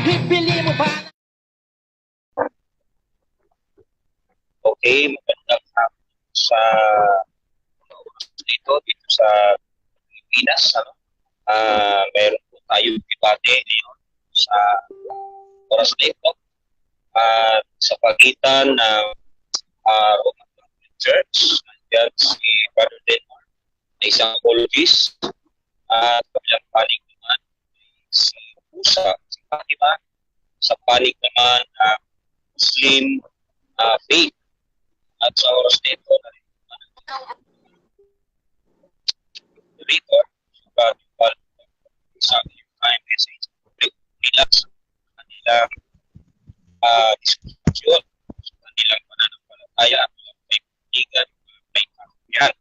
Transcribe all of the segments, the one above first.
Bibili mo ba? Okay, magandang hapon sa dito sa Pilipinas. Meron po tayong debate ngayon sa oras na ito sa pagitan ng Roman Catholic Church. Nandiyan si Brother Denmar na isang apologist at kabilang panig naman si Musa, si Fatima, sa panig naman ng Muslim faith. At sa oras na ito, narito sa time message nila sa kanilang diskusyon, sa kanilang pananampalataya at may panigan, may kakuyan.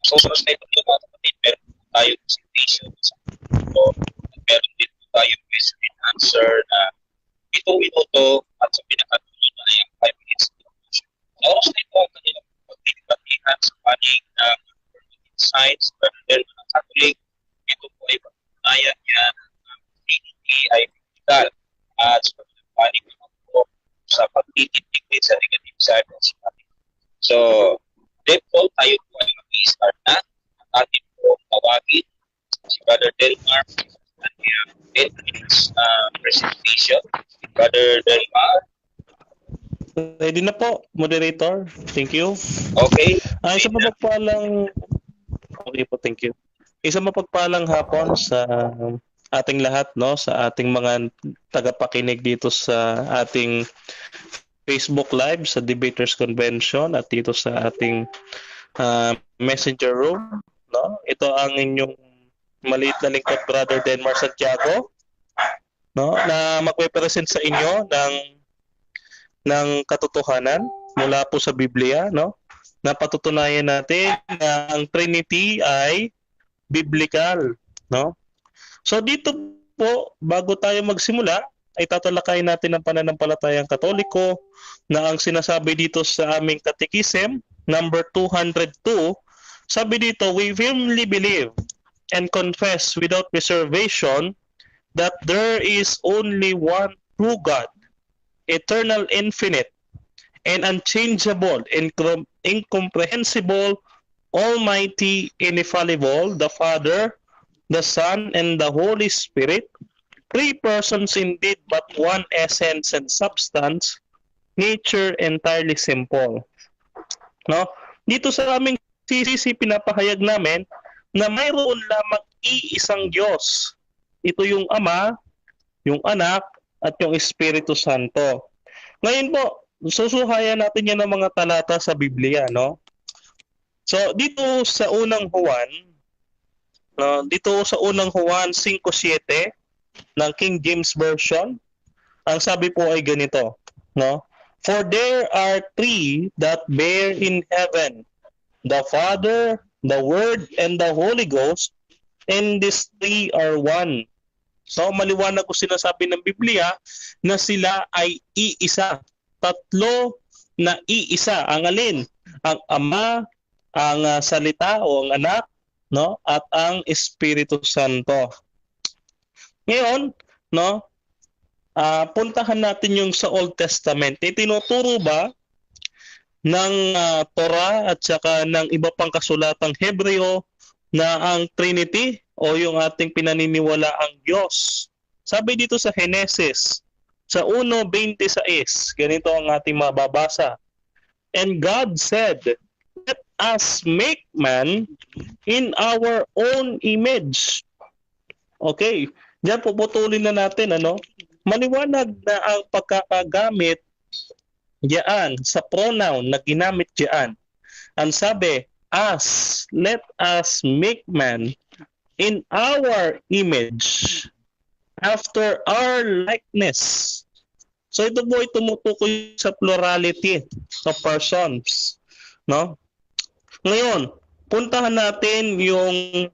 So sa oras na ito, mga kapatid, meron po tayong presentation sa ito at meron din po tayong question and answer na 7 minuto at sa pinakatuloy na ay ang 5 minutes. Sa oras na ito, ang kanilang pagdidibatihan sa panig ng insights, pero din ng Catholic, ito po ay patunayan niya ng Trinity ay biblical at sa panig naman po sa pagtitindig din sa negative side of society. So, therefore, tayo po ay mag-i-start na at atin po tawagin si Brother Delmar at his presentation. Brother Delmar. Ready na po, moderator. Thank you. Okay. Isa mapagpalang Okay po, thank you. Isa mapagpalang hapon sa ating lahat, no, sa ating mga tagapakinig dito sa ating Facebook Live sa Debaters Convention at dito sa ating Messenger Room, no. Ito ang inyong maliit na lingkod, Brother Denmar Santiago, no, na magpe-present sa inyo ng katotohanan mula po sa Biblia, no? Napatutunayan natin na ang Trinity ay biblical, no? So dito po, bago tayo magsimula, ay tatalakayin natin ang pananampalatayang Katoliko na ang sinasabi dito sa aming Catechism, number 202, sabi dito, we firmly believe and confess without reservation that there is only one true God, eternal, infinite, and unchangeable, incomprehensible, almighty, infallible, the Father, the Son, and the Holy Spirit, three persons indeed, but one essence and substance, nature entirely simple. No? Dito sa aming CCC, pinapahayag namin na mayroon lamang iisang Diyos. Ito yung Ama, yung Anak, at yung Espiritu Santo. Ngayon po, susuhayan natin yan ng mga talata sa Biblia, no? So, dito sa unang Juan, no, dito sa unang Juan 5:7 ng King James Version, ang sabi po ay ganito, no? For there are three that bear in heaven, the Father, the Word, and the Holy Ghost, and these three are one. So, maliwanag ko sinasabi ng Biblia na sila ay iisa. Tatlo na iisa. Ang alin? Ang Ama, ang Salita o ang Anak, no? At ang Espiritu Santo. Ngayon, no? Puntahan natin yung sa Old Testament. Itinuturo ba ng Torah at saka ng iba pang kasulatang Hebreo na ang Trinity o yung ating pinaniniwala ang Diyos? Sabi dito sa Genesis, sa 1:26, ganito ang ating mababasa. And God said, let us make man in our own image. Okay, diyan puputulin na natin, ano? Maliwanag na ang pagkakagamit diyan sa pronoun na ginamit diyan. Ang sabi, us, let us make man in our image, after our likeness. So ito po ay tumutukoy sa plurality of persons, no? Ngayon, puntahan natin yung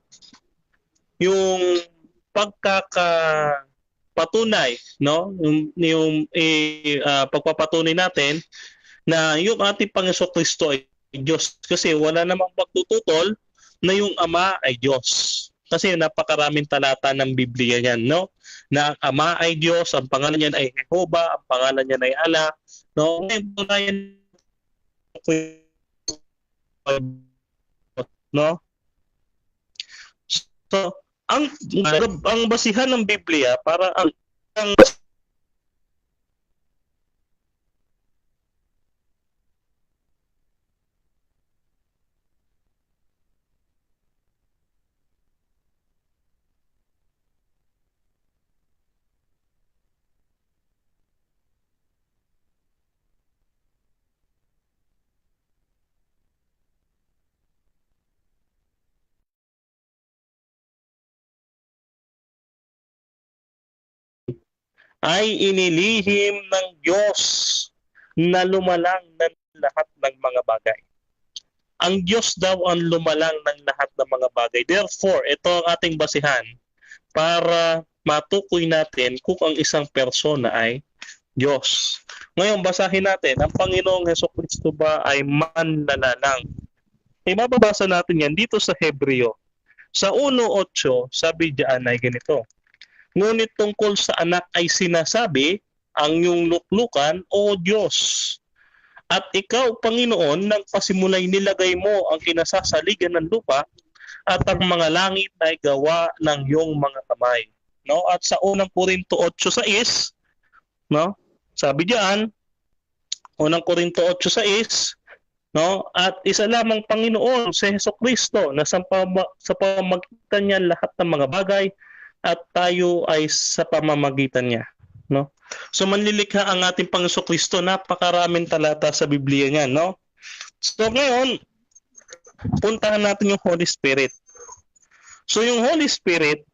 pagkakapatunay, no? Yung pagpapatunay natin na yung ating Panginoon Kristo ay Diyos, kasi wala namang pagtututol na yung Ama ay Diyos. Kasi napakaraming talata ng Biblia yan, no? Na ang Ama ay Diyos, ang pangalan niya ay Jehovah, ang pangalan niya ay Allah. No? Ngayon, tunayan no? So, ang basihan ng Biblia para ang ay inilihim ng Diyos na lumalang ng lahat ng mga bagay. Ang Diyos daw ang lumalang ng lahat ng mga bagay. Therefore, ito ang ating basihan para matukoy natin kung ang isang persona ay Diyos. Ngayon, basahin natin, ang Panginoong Hesukristo ba ay manlalalang? Mababasa natin yan dito sa Hebreo. Sa 1:8, sabi diyan ay ganito. Ngunit tungkol sa anak ay sinasabi, ang iyong luklukan, O Diyos. At ikaw, Panginoon, nang pasimulay nilagay mo ang kinasasaligan ng lupa at ang mga langit ay gawa ng iyong mga kamay. No? At sa unang Korinto 8:6, no? Sabi diyan, unang Korinto 8:6, no? At isa lamang Panginoon si Hesukristo na sa pamamagitan niya lahat ng mga bagay at tayo ay sa pamamagitan niya, no? So manlilikha ang ating Panginoong Kristo, napakaraming talata sa Biblia niya, no? So ngayon, puntahan natin yung Holy Spirit. So yung Holy Spirit,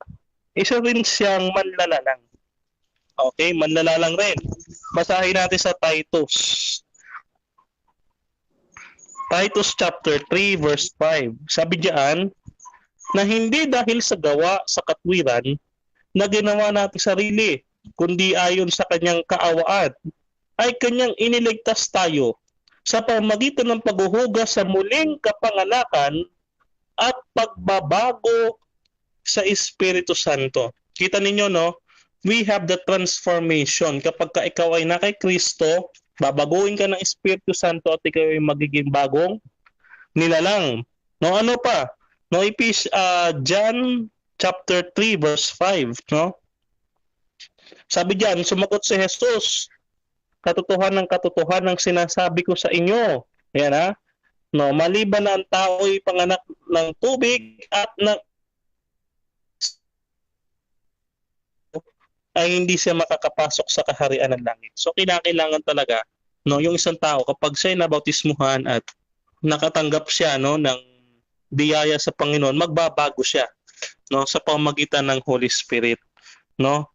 isa rin siyang manlalalang. Okay, manlalalang rin. Basahin natin sa Titus. Titus chapter 3 verse 5. Sabi diyan, na hindi dahil sa gawa sa katwiran na ginawa natin sarili, kundi ayon sa kanyang kaawaan, ay kanyang iniligtas tayo sa pamamagitan ng paghuhugas sa muling kapanganakan at pagbabago sa Espiritu Santo. Kita ninyo, no? We have the transformation. Kapag ka ikaw ay na kay Kristo, babaguhin ka ng Espiritu Santo at ikaw ay magiging bagong nilalang. No, ano pa? No, John chapter 3 verse 5, no? Sabi diyan, sumagot si Jesus, katotohanan ng sinasabi ko sa inyo. Ayan ha. No, maliban na ang tao ay panganak ng tubig at ay hindi siya makakapasok sa kaharian ng langit. So kinakailangan talaga, no, yung isang tao kapag siya ay nabautismuhan at nakatanggap siya, no, ng biyaya sa Panginoon, magbabago siya, no, sa pamamagitan ng Holy Spirit, no?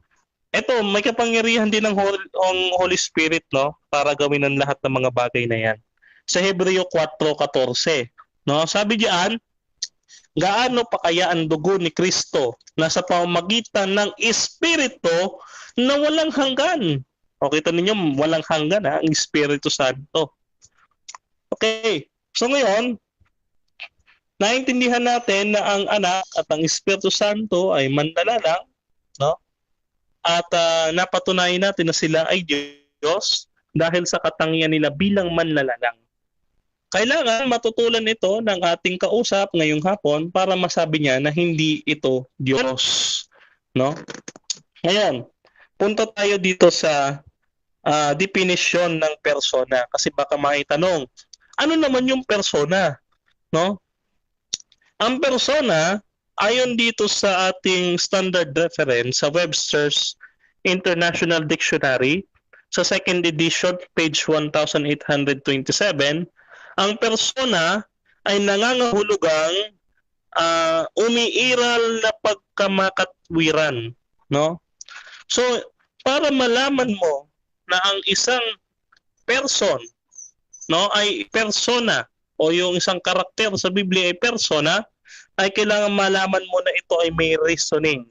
Ito, may kapangyarihan din ng Holy Spirit, no, para gawin ang lahat ng mga bagay na yan. Sa Hebreo 4:14, no, sabi diyan, gaano pa kaya ang dugo ni Kristo na sa pamamagitan ng Espiritu na walang hanggan. O kita ninyo, walang hanggan ha, ang Espiritu Santo. Okay, so ngayon, naintindihan natin na ang anak at ang Espiritu Santo ay manlalalang, no? At napatunayan natin na sila ay Diyos dahil sa katangian nila bilang manlalalang. Kailangan matutulan ito ng ating kausap ngayong hapon para masabi niya na hindi ito Diyos, no? Ngayon, punta tayo dito sa definition ng persona kasi baka maitanong, ano naman yung persona, no? Ang persona, ayon dito sa ating standard reference sa Webster's International Dictionary, sa second edition, page 1827, ang persona ay nangangahulugang umiiral na pagkamakatwiran, no? So, para malaman mo na ang isang person, no, ay persona o yung isang karakter sa Biblia ay persona, ay kailangan malaman mo na ito ay may reasoning,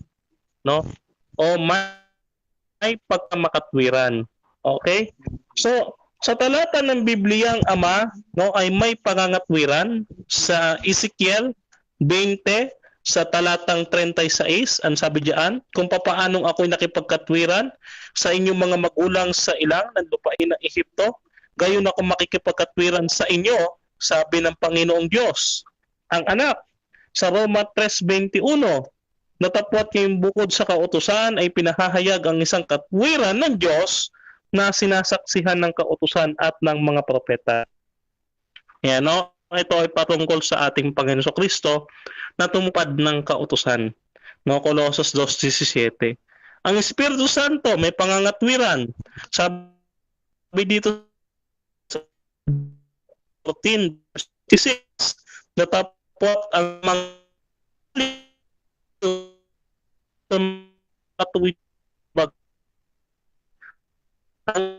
no? O may pagkamakatwiran. Okay? So, sa talata ng Biblia ang Ama, no, ay may pangangatwiran sa Ezekiel 20 sa talatang 36, ang sabi diyan, kung papaanong ako'y nakipagkatwiran sa inyong mga magulang sa ilang ng lupain ng Ehipto, gayon ako makikipagkatwiran sa inyo, sabi ng Panginoong Diyos. Ang anak, sa Roma 3:21, natapwat ngayong bukod sa kautusan ay pinahahayag ang isang katwiran ng Diyos na sinasaksihan ng kautusan at ng mga propeta. Yan, no? Ito ay patungkol sa ating Panginoon Kristo na tumupad ng kautusan. No, Colossus 2:17. Ang Espiritu Santo may pangangatwiran. Sabi dito sa 14:6, natapot ang mga katuwid bag ang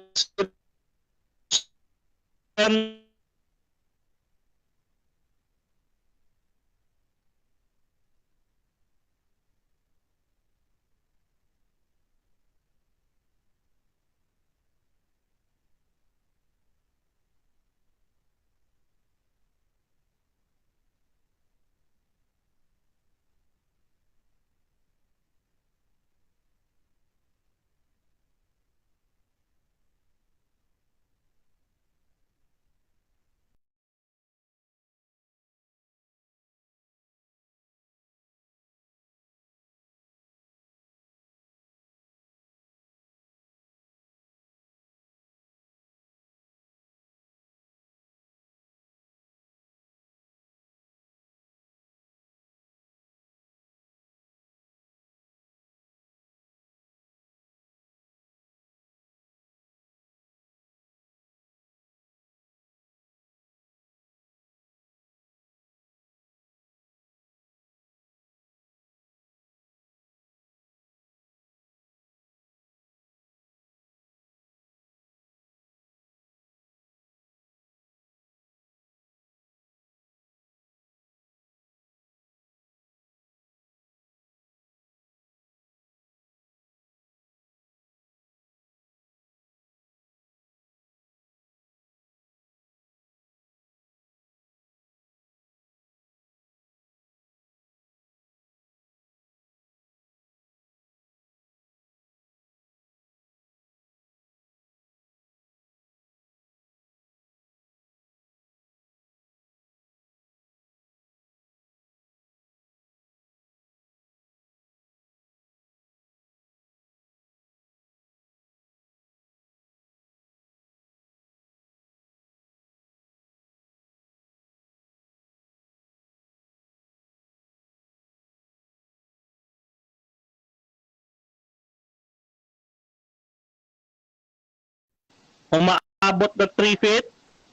umaabot na 3 feet,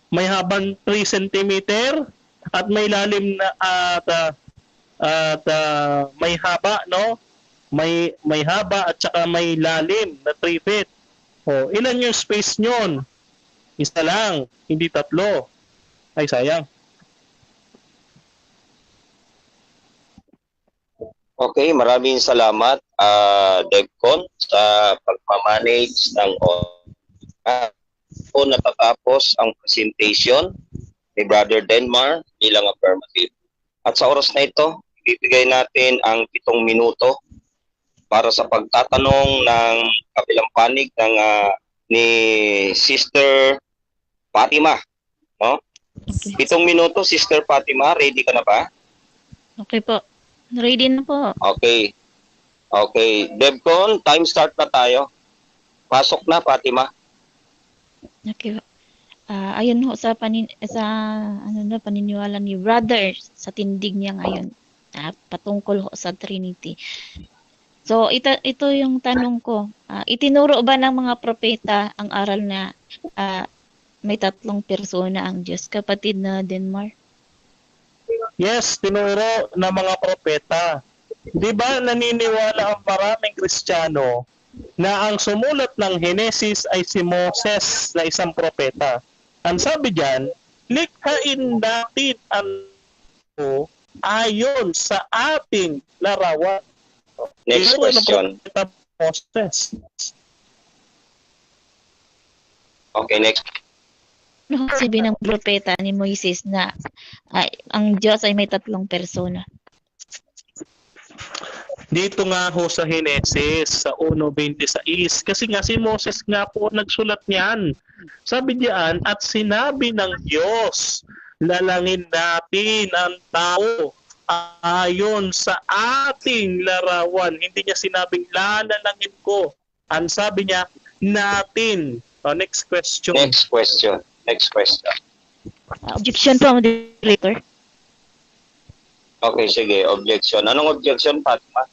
may habang 3 centimeter, at may lalim na may haba, no? May haba at saka may lalim na 3 feet. O, ilan yung space nyon? Isa lang, hindi tatlo. Ay, sayang. Okay, maraming salamat, DevCon, sa pagmamanage ng po natatapos ang presentation ni Brother Denmar bilang affirmative. At sa oras na ito, ibibigay natin ang 7 minuto para sa pagtatanong ng kabilang panig ng ni Sister Fatima. No? Okay. 7 minuto, Sister Fatima, ready ka na ba? Okay po. Ready na po. Okay. Okay. DevCon, time start na tayo. Pasok na, Fatima. Okay po. Ayun ho sa paniniwala ni Brother sa tindig niya ngayon. Patungkol ho sa Trinity. So ito yung tanong ko. Itinuro ba ng mga propeta ang aral na may 3 persona ang Diyos, kapatid na Denmar? Yes, tinuro ng mga propeta. Di ba naniniwala ang maraming Kristiyano na ang sumulat ng Henesis ay si Moses na isang propeta? Ang sabi diyan, likhain natin ang ayon sa ating larawan. Next question. Moses. Okay, next. Ano sabi ng propeta ni Moises na ang Diyos ay may 3 persona? Dito nga ho sa Henesis, sa 1:26, kasi nga si Moses nga po nagsulat niyan. Sabi diyan, at sinabi ng Diyos, lalangin natin ang tao ayon sa ating larawan. Hindi niya sinabing lalalangin ko. Ang sabi niya, natin. Next question. Next question. Objection po, moderator. Okay, sige. Objection. Anong objection, Fatima?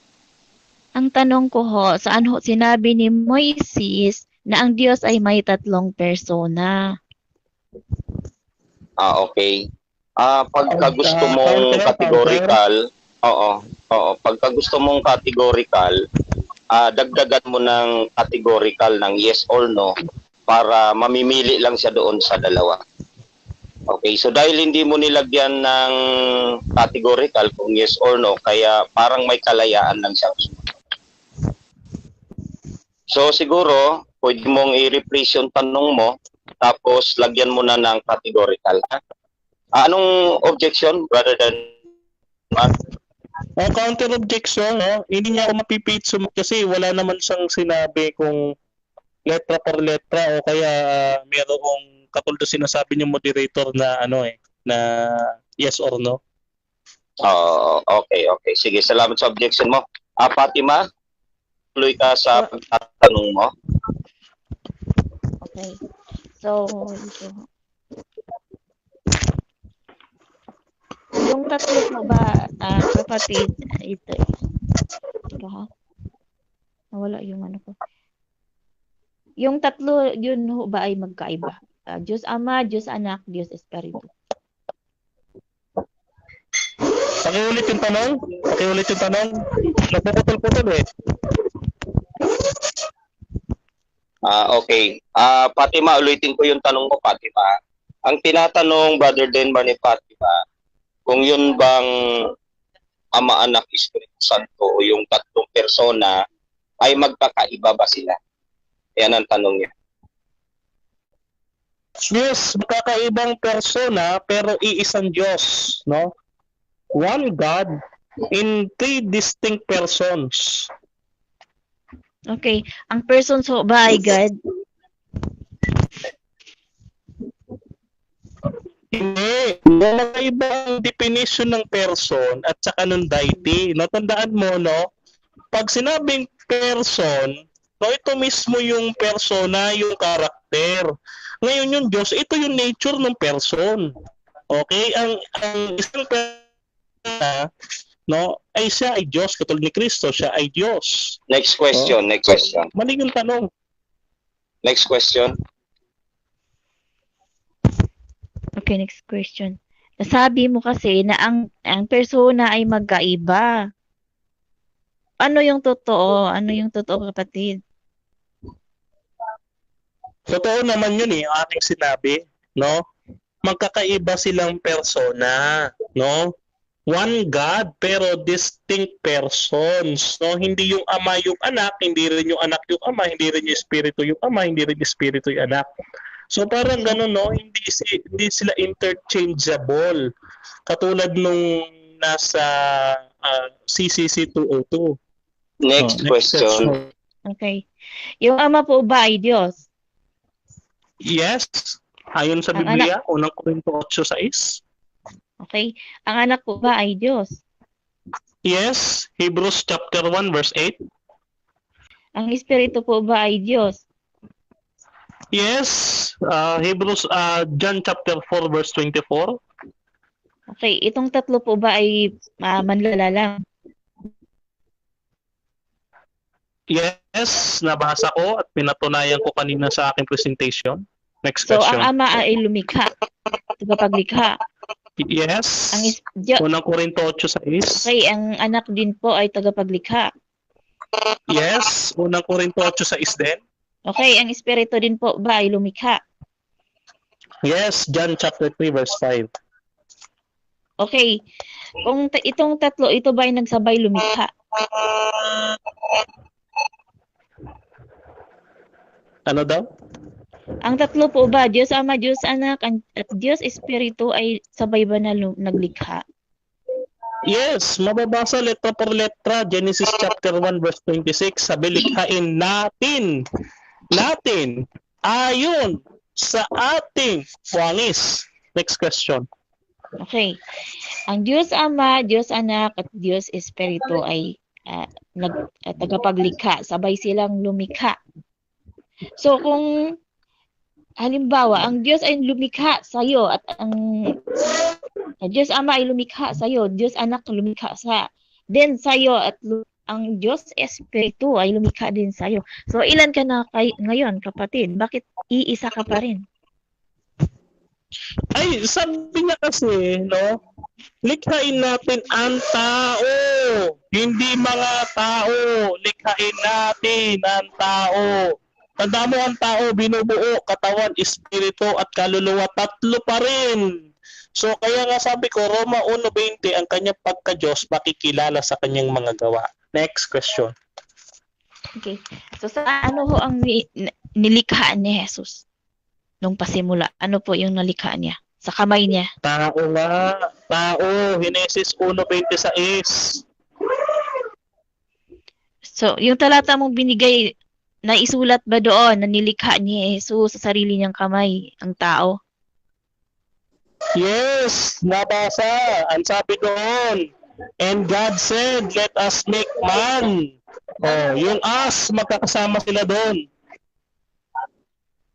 Ang tanong ko ho, saan ho sinabi ni Moises na ang Diyos ay may tatlong persona? Okay. Pagka gusto mong categorical, pagka gusto mong categorical, dagdagan mo ng categorical ng yes or no para mamimili lang siya doon sa dalawa. Okay, so dahil hindi mo nilagyan ng categorical kung yes or no, kaya parang may kalayaan lang siya. So siguro, pwede mong i-rephrase yung tanong mo, tapos lagyan mo na ng categorical. Anong objection, brother Dan? Counter objection, no? Hindi niya ako mapipit kasi wala naman siyang sinabi kung letra per letra o kaya mayroong katulad sinasabi niyo moderator na na yes or no. Okay. Sige, salamat sa objection mo. Fatima, tuloy ka sa pagtatanong mo. Okay. So, yung tatlo po ba, kapatid, ito. Teka ha. Nawala yung ano ko. Yung tatlo, yun ho ba ay magkaiba? Diyos Ama, Diyos Anak, Diyos Espiritu. Pakiulit yung tanong. Napuputol-putol eh. Okay. Fatima, ulitin ko yung tanong mo, Fatima. Ang tinatanong, Brother Denmar ni Fatima, kung yun bang Ama, Anak, Espiritu Santo o yung tatlong persona ay magkakaiba ba sila? Yan ang tanong niya. Yes, magkakaibang persona pero iisang Diyos, no? One God in three distinct persons. Okay. Ang persons ho ba ay God? Hindi. Magkaiba ang definition ng person at saka ng deity. Natandaan mo, no? Pag sinabing person, no, ito mismo yung persona, yung karakter. Ngayon yung Diyos, ito yung nature ng person. Okay? Ang isang persona, no, ay siya ay Diyos, katulad ni Kristo, siya ay Diyos. Next question. Mali yung tanong. Next question. Okay, next question. Nasabi mo kasi na ang persona ay magkaiba. Ano yung totoo? Kapatid? Totoo naman yun yung aking sinabi, no? Magkakaiba silang persona, no? One God pero distinct persons, no? Hindi yung Ama yung Anak, hindi rin yung Anak yung Ama, hindi rin yung Espiritu yung Ama, hindi rin yung Espiritu yung Anak. So parang gano'n, no? Hindi sila interchangeable. Katulad nung nasa CCC 202. Next question. Okay. Yung Ama po ba ay Diyos? Yes. Ayon sa Ang Biblia, unang Korinto 8:6. Okay. Ang Anak po ba ay Diyos? Yes. Hebrews chapter 1 verse 8. Ang Espiritu po ba ay Diyos? Yes. John chapter 4 verse 24. Okay. Itong tatlo po ba ay manlalalang? Yes, nabasa ko at pinatunayan ko kanina sa aking presentation. Next So, question. ang Ama ay lumikha. Tagapaglikha. Yes. Ang Unang Korinto 8:6. Okay. Ang Anak din po ay tagapaglikha. Yes. Unang Korinto 8:6 din. Okay. Ang Espiritu din po ba ay lumikha? Yes. John chapter 3 verse 5. Okay. Kung itong tatlo, ito ba ay nagsabay lumikha? Ano daw? Ang tatlo po ba, Diyos Ama, Diyos Anak, at Diyos Espiritu ay sabay ba na naglikha? Yes, mababasa letra por letra, Genesis chapter 1 verse 26, sabi likhain natin, ayon sa ating wangis. Next question. Okay. Ang Diyos Ama, Diyos Anak, at Diyos Espiritu ay tagapaglikha. Sabay silang lumikha. So kung halimbawa, ang Diyos ay lumikha sa iyo at ang Diyos Ama ay lumikha sa iyo, Diyos Anak lumikha sa iyo at ang Diyos Espiritu ay lumikha din sa iyo. So ilan ka na ngayon, kapatid? Bakit iisa ka pa rin? Ay, sabi niya kasi, no? Likhain natin ang tao, hindi mga tao. Likhain natin ang tao. Tanda mo ang tao, binubuo, katawan, espiritu, at kaluluwa, tatlo pa rin. So, kaya nga sabi ko, Roma 1:20, ang kanyang pagka-Diyos, makikilala sa kanyang mga gawa. Next question. Okay. So, sa ano ho ang nilikhaan ni Jesus? Nung pasimula, ano po yung nalikha niya? Sa kamay niya? Tao nga. Tao. Genesis 1:26. So, yung talata mong binigay, naisulat ba doon na nilikha ni Jesus sa sarili niyang kamay, ang tao? Yes, nabasa. Ang sabi doon, and God said, let us make man. Oh, yung us, magkakasama sila doon.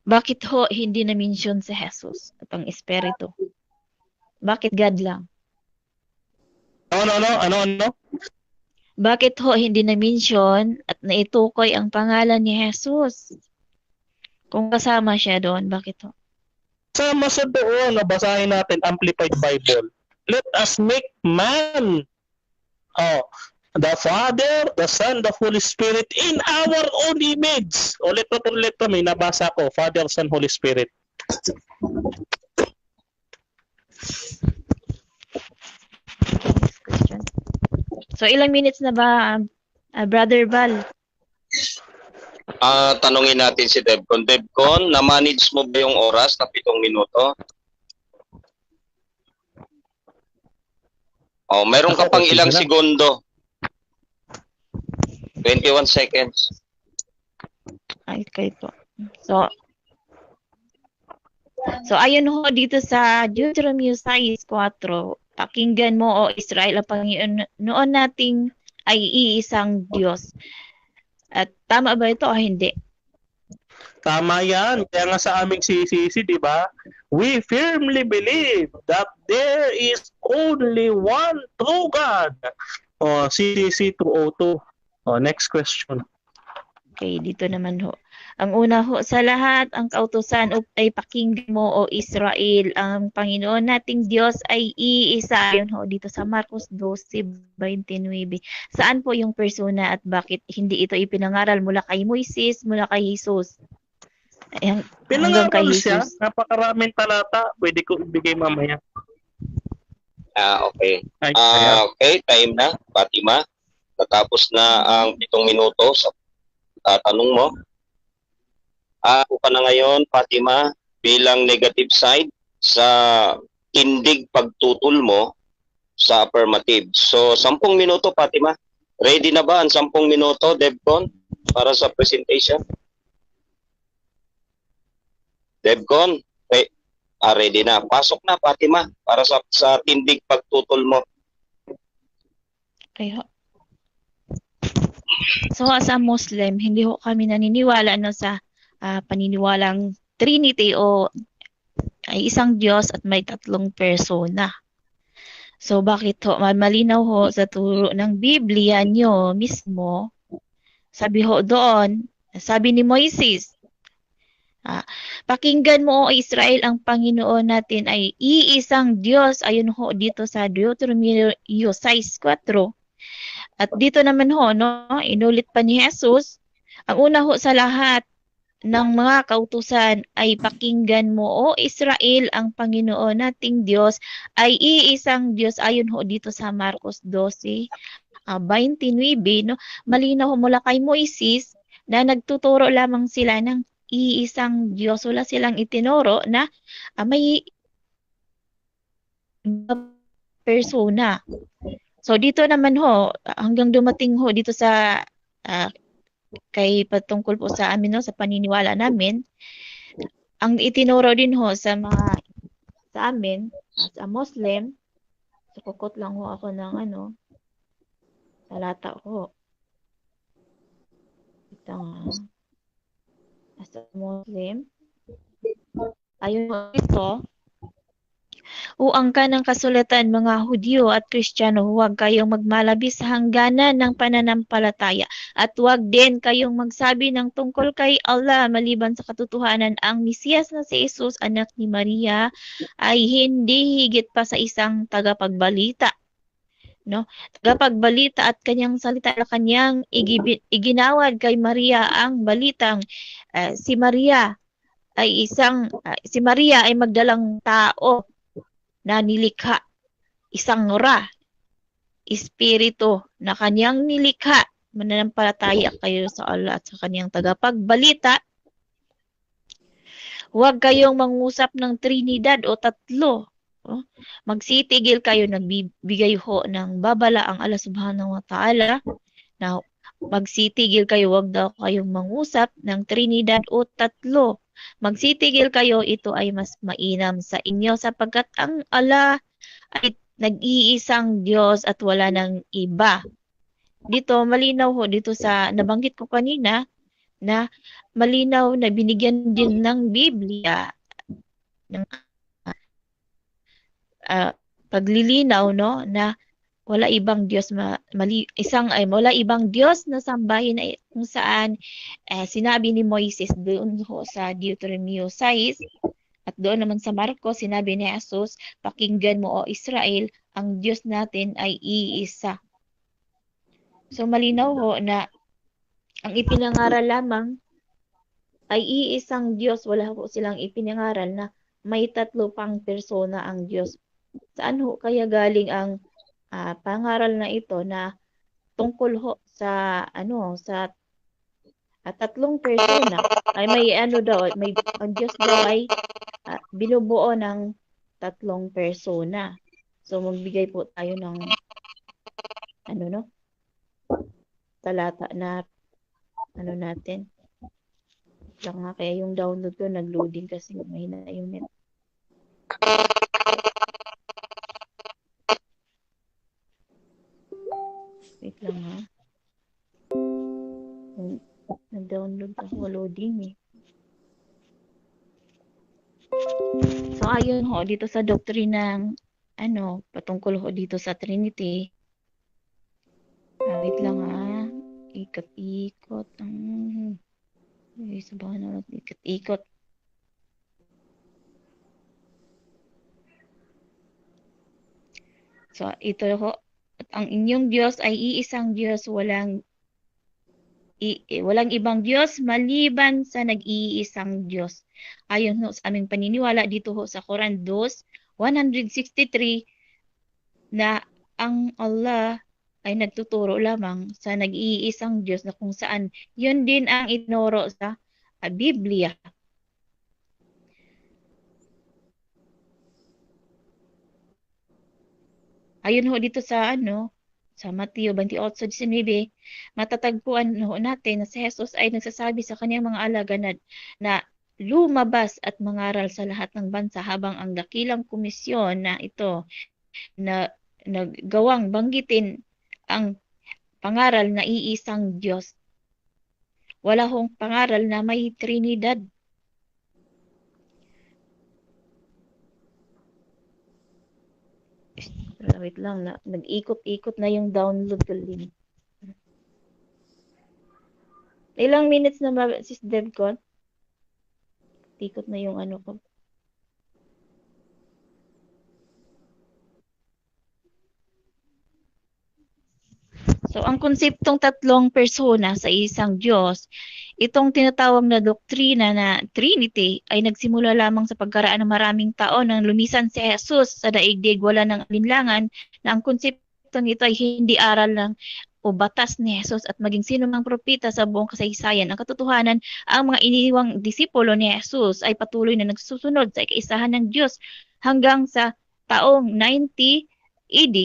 Bakit ho hindi na-mention si Jesus at ang Espiritu? Bakit God lang? Ano? Bakit ho hindi na-mention at naitukoy ang pangalan ni Jesus? Kung kasama siya doon, bakit ho? Sama sa doon, nabasahin natin Amplified Bible. Let us make man. Oh, the Father, the Son, the Holy Spirit in our own image. Ulit may nabasa ko. Father, Son, Holy Spirit. Next question. So, ilang minutes na ba, Brother Val? Tanungin natin si Devcon. Devcon, na-manage mo ba yung oras na 7 minuto? Oh, meron ka pang ilang segundo. 21 seconds. Ay, kayo po. So ayun ho dito sa Deuteronomy 6:4, pakinggan mo o Israel ang Panginoon nating ay iisang Diyos. At tama ba ito o hindi? Tama yan. Kaya nga sa aming CCC, di ba? We firmly believe that there is only one true God. Oh, CCC 202. Oh, next question. Okay, dito naman ho. Ang una ho sa lahat, ang kautusan ay pakinggan mo o Israel, ang Panginoon nating Diyos ay iisa. Yun ho, dito sa Marcos 12:29. Saan po yung persona at bakit hindi ito ipinangaral mula kay Moises, mula kay Jesus? Ayan, hanggang kay Pinangaral siya. Jesus. Napakaraming talata. Pwede ko ibigay mamaya. Okay. Ay, Okay, time na, Fatima. Natapos na ang 7 minuto sa tanong mo. Ako ka na ngayon, Fatima, bilang negative side sa tindig pagtutol mo sa affirmative. So, 10 minuto, Fatima. Ready na ba ang 10 minuto, Devcon, para sa presentation? Devcon, ready na. Pasok na, Fatima, para sa tindig pagtutol mo. Okay ho. So, as a Muslim, hindi ho kami naniniwala sa paniniwalang Trinity o ay isang Diyos at may 3 persona. So, bakit ho? Malinaw ho sa turo ng Biblia nyo mismo, sabi ho doon, sabi ni Moises, pakinggan mo o Israel, ang Panginoon natin ay iisang Diyos. Ayun ho dito sa Deuteronomy 6:4. At dito naman ho, inulit pa ni Jesus, ang una ho sa lahat ng mga kautusan ay pakinggan mo o Israel, ang Panginoon nating Diyos ay iisang Diyos. Ayon ho dito sa Marcos 12:29, malinaw ho mula kay Moises na nagtuturo lamang sila ng iisang Diyos. Wala silang itinuro na may persona. So dito naman ho, hanggang dumating ho dito sa kay patungkol po sa amin no, sa paniniwala namin, ang itinuro din ho sa amin as a Muslim, so kukot lang ho ako ng talata ho. Ito nga. As a Muslim, ayun ho ito, uangka ng kasulatan mga Hudyo at Kristiyano, huwag kayong magmalabis sa hangganan ng pananampalataya at huwag din kayong magsabi ng tungkol kay Allah maliban sa katotohanan ang Mesiyas na si Jesus, anak ni Maria, ay hindi higit pa sa isang tagapagbalita. No? Tagapagbalita at kanyang salita na kanyang iginawad kay Maria ang balitang si Maria ay magdalang tao na nilikha, isang espiritu na kanyang nilikha, mananampalataya kayo sa Allah at sa kanyang tagapagbalita. Huwag kayong mangusap ng Trinidad o tatlo. Magsitigil kayo, nagbibigay ho ng babala ang Allah subhanahu wa ta'ala na magsitigil kayo, huwag daw kayong mangusap ng Trinidad o tatlo. Magsitigil kayo, ito ay mas mainam sa inyo sapagkat ang Allah ay nag-iisang Diyos at wala nang iba. Dito, malinaw ho, dito sa nabanggit ko kanina, na malinaw na binigyan din ng Biblia ng paglilinaw, no, na wala ibang Diyos wala ibang Diyos na sambahin na kung saan sinabi ni Moises doon ho sa Deuteronomio 6 at doon naman sa Marcos sinabi ni Jesus, pakinggan mo o Israel, ang Diyos natin ay iisa. So malinaw ho na ang ipinangaral lamang ay iisang Diyos, wala ho silang ipinangaral na may tatlo pang persona ang Diyos. Saan ho kaya galing ang pangaral na ito na tungkol ho sa sa tatlong persona ay may may ang Diyos daw ay binubuo ng tatlong persona. So magbigay po tayo ng talata na natin. Lang nga kaya yung download ko nag-loading kasi mahina yung net. Wait lang ha. Nag-download ako, loading eh. So ayun ho, dito sa doctrine ng patungkol ho dito sa Trinity. Wait lang ha. Ikot-ikot. Subhanallah, ikot-ikot. So ito ho, at ang inyong Diyos ay iisang Diyos, walang ibang Diyos maliban sa nag-iisang Diyos. Ayon ho sa aming paniniwala dito ho sa Quran 2:163 na ang Allah ay nagtuturo lamang sa nag-iisang Diyos na kung saan yun din ang itinuro sa Biblia. Ayon ho dito sa sa Mateo 28:19, matatagpuan ho natin na si Jesus ay nagsasabi sa kanyang mga alagad na lumabas at mangaral sa lahat ng bansa habang ang dakilang komisyon na ito na naggawang banggitin ang pangaral na iisang Diyos. Wala hong pangaral na may Trinidad. Wait lang, nag-ikot-ikot na yung download ko link. Ilang minutes na ba, Sis Devcon? Ikot na yung ko. So, ang konseptong tatlong persona sa isang Diyos, itong tinatawag na doktrina na Trinity ay nagsimula lamang sa pagkaraan ng maraming taon nang lumisan si Jesus sa daigdig. Wala ng alinlangan na ang konseptong ito ay hindi aral lang o batas ni Jesus at maging sino mang propeta sa buong kasaysayan. Ang katotohanan, ang mga iniwang disipulo ni Jesus ay patuloy na nagsusunod sa kaisahan ng Diyos hanggang sa taong 90 AD.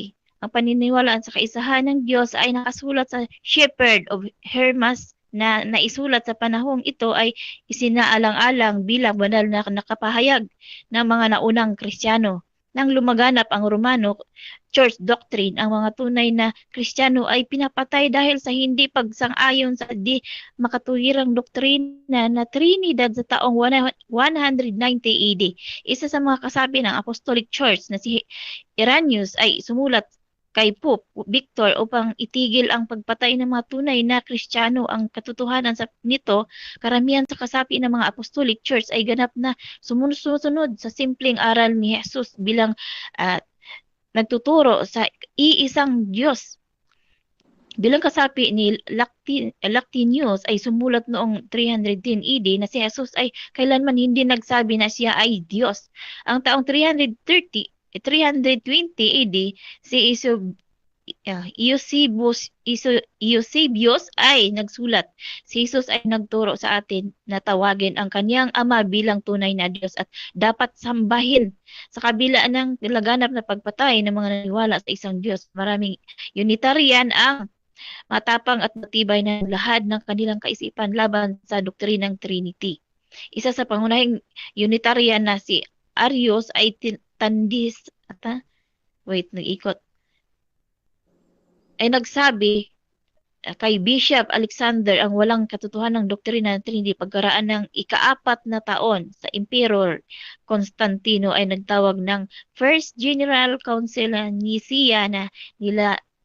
ang paniniwalaan sa kaisahan ng Diyos ay nakasulat sa Shepherd of Hermas na naisulat sa panahong ito ay isinaalang-alang bilang banal na nakapahayag ng mga naunang Kristiyano. Nang lumaganap ang Romano Church doctrine, ang mga tunay na Kristiyano ay pinapatay dahil sa hindi pagsang-ayon sa di makatuwirang doktrina na Trinidad sa taong 190 AD. Isa sa mga kasapi ng Apostolic Church na si Irenaeus ay sumulat kay Pope Victor upang itigil ang pagpatay ng mga tunay na Kristiyano. Ang katotohanan nito, karamihan sa kasapi ng mga Apostolic Church ay ganap na sumusunod sa simpleng aral ni Jesus bilang nagtuturo sa iisang Diyos. Bilang kasapi ni Lactinius ay sumulat noong 310 AD na si Jesus ay kailanman hindi nagsabi na siya ay Diyos. Ang taong 320 AD, si Eusebius ay nagsulat. Si Jesus ay nagturo sa atin na tawagin ang kanyang Ama bilang tunay na Diyos at dapat sambahin. Sa kabila ng laganap na pagpatay ng mga naniwala sa isang Diyos, maraming Unitarian ang matapang at matibay na lahad ng kanilang kaisipan laban sa doktrinang Trinity. Isa sa pangunahing Unitarian na si Arius ay nagsabi kay Bishop Alexander ang walang katotohanan ng doktrina ng Trinity. Pagkaraan ng ika-4 na taon sa Emperor Constantino ay nagtawag ng First General Council ng Nicaea na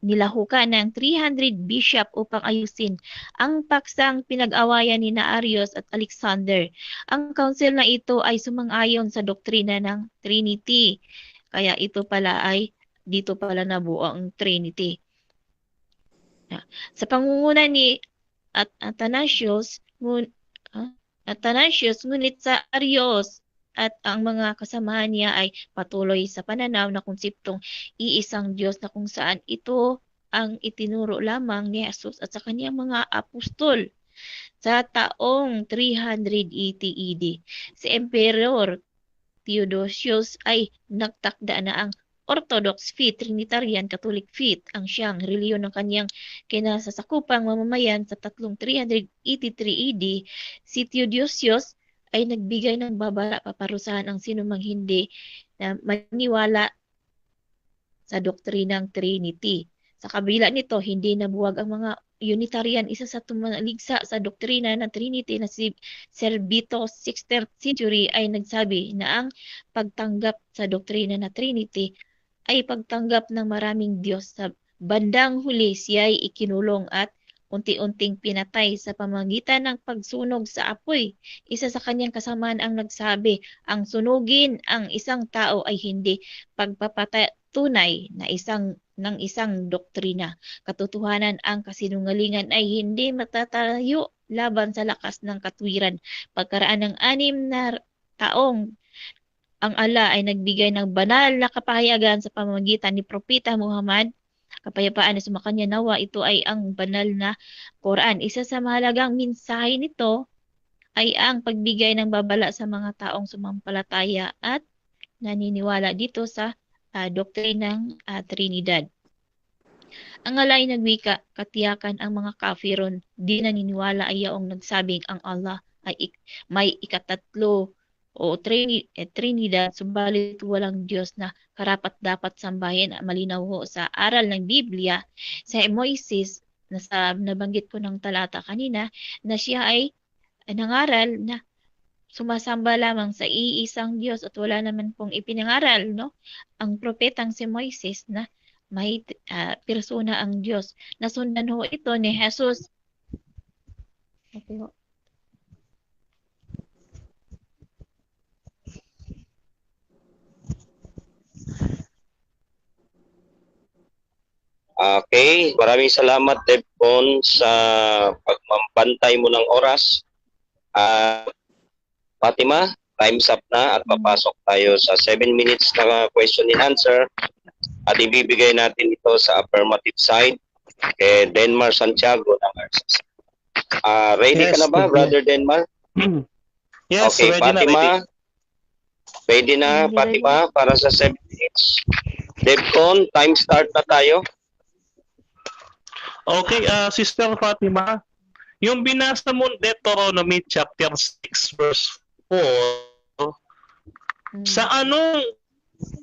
nilahukan ng 300 bishop upang ayusin ang paksang pinag-awayan ni Arius at Alexander. Ang council na ito ay sumang-ayon sa doktrina ng Trinity. Kaya dito pala nabuo ang Trinity. Sa pangunguna ni Athanasius, ngunit sa Arius at ang mga kasamahan niya ay patuloy sa pananaw na konseptong iisang Diyos na kung saan ito ang itinuro lamang ni Jesus at sa kaniyang mga apostol. Sa taong 380 AD, si Emperor Theodosius ay nagtakda na ang Orthodox Faith, Trinitarian, Catholic Faith ang siyang reliyon ng kanyang kinasasakupang mamamayan. Sa 383 AD, si Theodosius ay nagbigay ng babala paparusahan ang sinumang hindi na maniwala sa doktrinang Trinity. Sa kabila nito, hindi nabuwag ang mga Unitarian. Isa sa tumaligsa sa doktrina ng Trinity na si Servetus 16th century ay nagsabi na ang pagtanggap sa doktrina na Trinity ay pagtanggap ng maraming Diyos. Sa bandang huli, siya ay ikinulong at unti-unting pinatay sa pamamagitan ng pagsunog sa apoy. Isa sa kanyang kasamaan ang nagsabi, ang sunugin ang isang tao ay hindi pagpapatunay na ng isang doktrina. Katotohanan, ang kasinungalingan ay hindi matatayo laban sa lakas ng katwiran. Pagkaraan ng 6 na taong, ang Allah ay nagbigay ng banal na kapahayagan sa pamamagitan ni Propeta Muhammad. Kapayapaan na sumakanya nawa, ito ay ang banal na Quran. Isa sa mahalagang mensahe nito ay ang pagbigay ng babala sa mga taong sumampalataya at naniniwala dito sa doktrinang Trinidad. Ang Allah ay nagwika, katiyakan ang mga kafiron di naniniwala ay yaong nagsabing ang Allah ay may ikatatlo o Trinidad, subalit walang Diyos na karapat-dapat sambahin. Malinaw ho sa aral ng Biblia sa Moises na nabanggit ko ng talata kanina na siya ay nangaral na sumasamba lamang sa iisang Diyos at wala naman pong ipinangaral, no? Ang propetang si Moises na may persona ang Diyos. Nasundan ho ito ni Jesus. Okay ho. Okay, maraming salamat Devon sa pagmambantay mo ng oras. Fatima, time's up na at papasok tayo sa 7 minutes na question and answer at ibibigay natin ito sa affirmative side kay Denmar Santiago ng RCC. Ready ka na ba, Brother Denmar? Yes, okay, ready Fatima. na, ready. Ready na, Fatima, para sa 7 minutes. Devcon, time start na tayo. Okay, Sister Fatima, yung binasa mo Deuteronomy chapter 6 verse 4, sa anong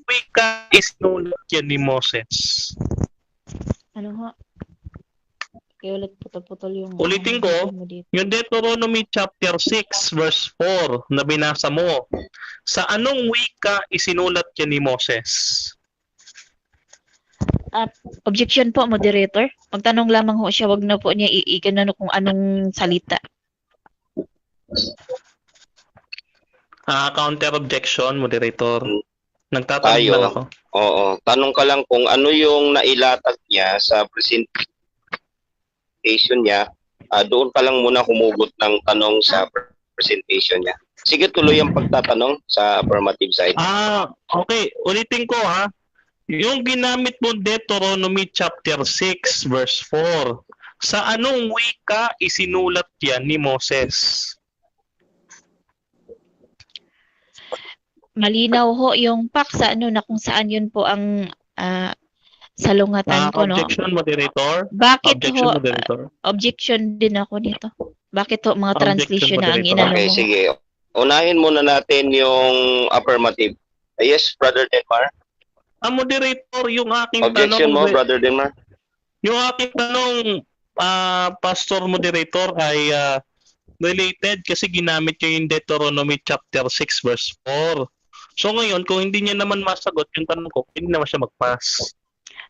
wika isinulat yan ni Moses? Ano ho? Kaya ulit putol-putol yung... Ulitin ko, mo dito. yung Deuteronomy chapter 6 verse 4 na binasa mo, sa anong wika isinulat yan ni Moses? Objection po, moderator. Magtanong lamang ho siya, wag na po niya iigan kung anong salita. Counter objection, moderator. Nagtatanong Tayo. lang ako. Oo. Tanong ka lang kung ano yung nailatag niya sa presentation niya. Doon ka lang muna humugot ng tanong sa presentation niya. Sige, tuloy ang pagtatanong sa affirmative side. Okay. Ulitin ko ha. Yung ginamit mo Deuteronomy chapter 6 verse 4, sa anong wika isinulat yan ni Moses? Malinaw ho yung paksa na kung saan yun po ang salungatan ko, no? Objection, moderator. Bakit Objection, ho? moderator. Objection din ako dito. Bakit ho mga Objection, translation na ang moderator. inano Okay, mo? sige. Unahin muna natin yung affirmative. Yes, Brother Denmar? Moderator, yung aking Objection tanong, mo, Brother Denmar? yung aking tanong, Pastor Moderator, ay related kasi ginamit niya yung Deuteronomy chapter 6 verse 4. So ngayon, kung hindi niya naman masagot yung tanong ko, hindi naman siya mag-pass.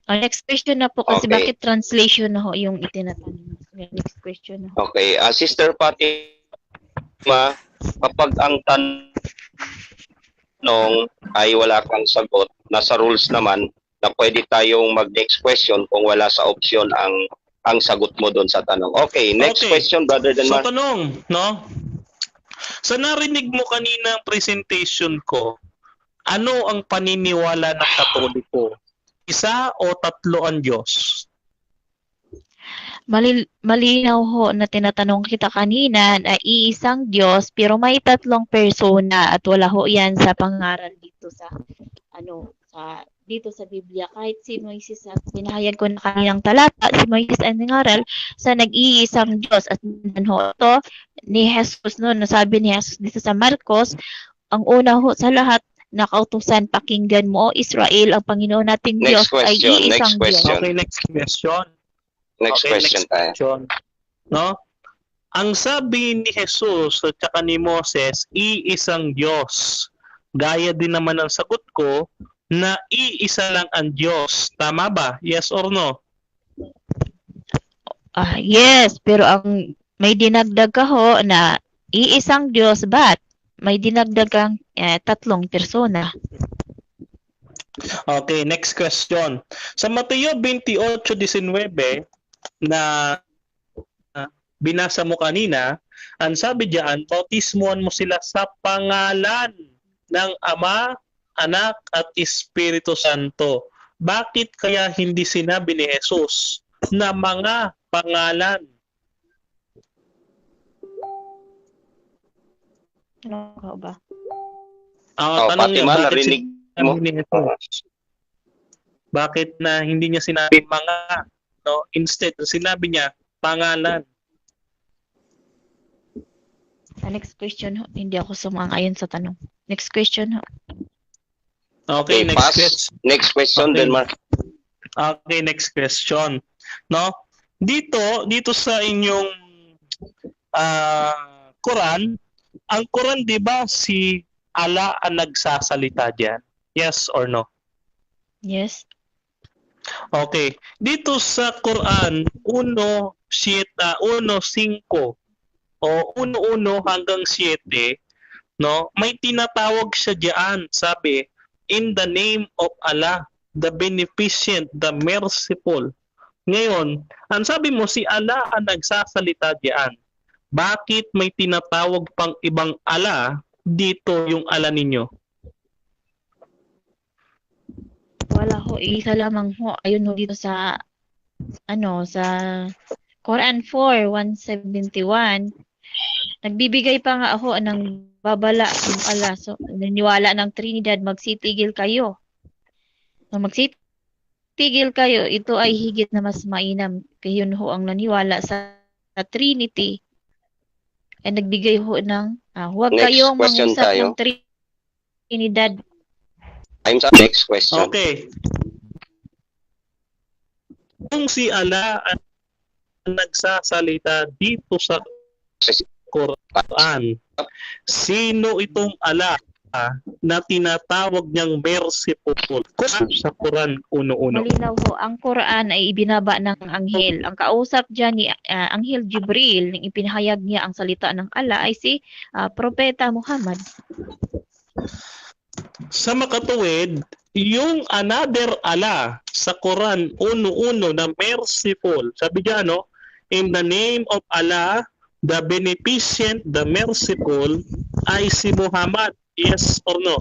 Next question na po kasi Okay. bakit translation na ho yung itinatanong. Next question na ho. Okay. Sister Fatima, kapag ang tanong ay wala kang sagot, nasa rules naman na pwede tayong mag-next question kung wala sa option ang sagot mo doon sa tanong. Okay, next Okay. question, Brother So Denmar. tanong, no? Sa narinig mo kanina ang presentation ko, ano ang paniniwala ng Katoliko? Isa o tatlo ang Diyos? Malinaw ho na tinatanong kita kanina na iisang Diyos pero may tatlong persona at wala ho yan sa pangaral dito sa dito sa Biblia. Kahit si Moises at pinahayag ko na kaninang talata, si Moises ay nangaral sa nag-iisang Diyos at ho ito ni Jesus noon, nasabi ni Jesus dito sa Marcos, ang una ho sa lahat na kautusan, pakinggan mo o Israel, ang Panginoon nating Diyos ay iisang Diyos. Okay, next question. Next question tayo. No? Ang sabi ni Jesus at saka ni Moses, iisang Diyos. Gaya din naman ang sagot ko na iisa lang ang Diyos. Tama ba? Yes or no? Yes, pero ang may dinagdag ka ho na iisang Diyos, but may dinagdag kang tatlong persona. Okay, next question. Sa Mateo 28:19 na binasa mo kanina, ang sabi diyan, bautismuhan mo sila sa pangalan ng Ama, Anak at Espiritu Santo. Bakit kaya hindi sinabi ni Jesus na mga pangalan? Ano ka ba? Tanong niya, Fatima, bakit narinig mo? sinabi ni Jesus? Bakit na hindi niya sinabi mga, no? Instead, sinabi niya pangalan. Next question ho. Hindi ako sumang-ayon sa tanong. Next question ho. Okay, next question. Next question, Okay. Denmar. Okay, next question. No? Dito sa inyong Quran, ang Quran 'di ba si Allah ang nagsasalita diyan? Yes or no? Yes. Okay. Dito sa Quran 1:5 o 1:1 hanggang 7, no? May tinatawag siya diyan, sabi, in the name of Allah, the beneficent, the merciful. Ngayon, ang sabi mo, si Allah ang nagsasalita diyan. Bakit may tinatawag pang ibang Allah dito yung Allah ninyo? Wala ho. Isa lamang ho. Ayun ho dito sa sa Quran 4:171. Nagbibigay pa nga ako ng babala ang Allah. So, naniwala ng Trinidad, magsitigil kayo. So, magsitigil magtigil kayo, ito ay higit na mas mainam. Kayon ho ang naniwala sa Trinity ay nagbigay ho ng huwag Next kayong question mangusap tayo. ng Trinidad. Time's up. Next question. Okay. Kung si Allah ang nagsasalita dito sa Quran, sino itong Allah na tinatawag niyang merciful sa Quran 1:1? Malinaw ho, ang Quran ay ibinaba ng anghel. Ang kausap dyan ni Anghel Jibril, nang ipinahayag niya ang salita ng Allah ay si Propeta Muhammad. Sa makatuwid, yung another Allah sa Quran 1:1 na merciful, sabi diyan, no? In the name of Allah, the beneficent, the merciful, ay si Muhammad. Yes or no?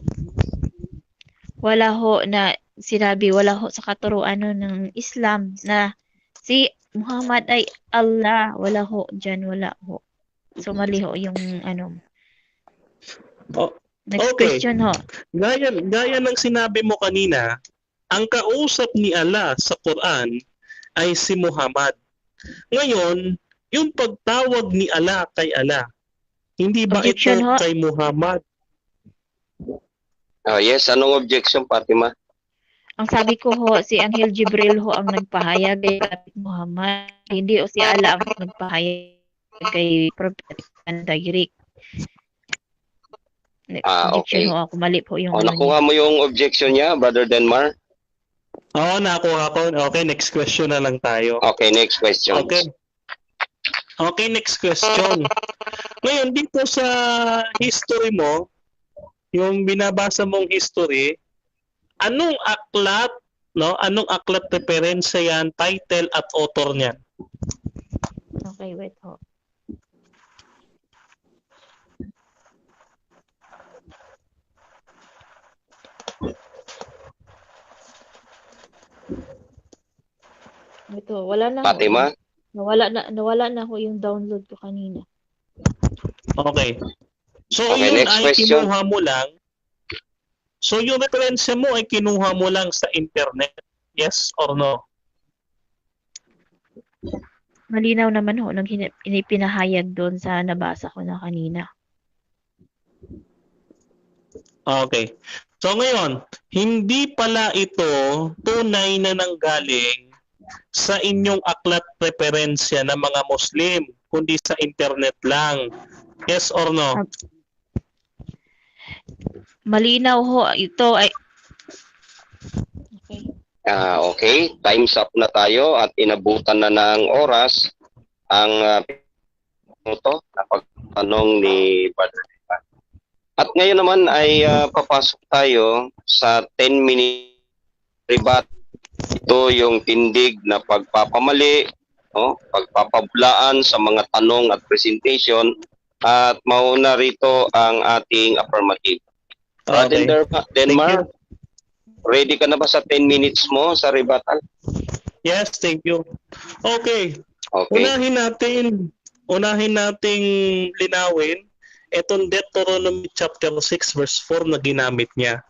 Wala ho na sinabi, wala ho sa katuruan ng Islam na si Muhammad ay Allah. Wala ho dyan, wala ho. So mali ho yung ano. Oh, Next okay. question ho. Gaya ng sinabi mo kanina, ang kausap ni Allah sa Quran ay si Muhammad. Ngayon, yung pagtawag ni Allah kay Allah, hindi ba Objection ito ho. kay Muhammad? Yes, anong objection, Fatima? Ang sabi ko ho, si Anghel Jibril ho ang nagpahayag kay Prophet Muhammad. Hindi o si Allah ang nagpahayag kay Prophet direct. Objection okay. ho ako. Mali po yung Nakuha mo yung objection niya, Brother Denmar? Oo, nakuha ko. Okay, next question na lang tayo. Okay, next question. Okay. Okay, next question. Ngayon, dito sa history mo, yung binabasa mong history, anong aklat, no? Anong aklat referensya yan, title at author niyan? Okay, wait ho. Ito, wala na ho. Fatima? Nawala na ho yung download ko kanina. Okay. So, Okay, yun next ay question. kinuha mo lang. So, yung referensya mo ay kinuha mo lang sa internet. Yes or no? Malinaw naman ho nung pinahayag doon sa nabasa ko na kanina. Okay. So, ngayon, hindi pala ito tunay na nanggaling sa inyong aklat referensya ng mga Muslim, kundi sa internet lang. Yes or no? Malinaw ho, ito ay... Okay. Okay, time's up na tayo at inabutan na ng oras ang pagtanong ni Brother Denmar. At ngayon naman ay papasok tayo sa 10-minute rebut. Ito yung tindig na pagpapamali, no? Pagpapabulaan sa mga tanong at presentation, at mauna rito ang ating affirmative. Okay. Denmar, ready ka na ba sa 10 minutes mo sa rebuttal? Yes, thank you. Okay. Okay. Unahin nating linawin itong Deuteronomy chapter 6 verse 4 na ginamit niya.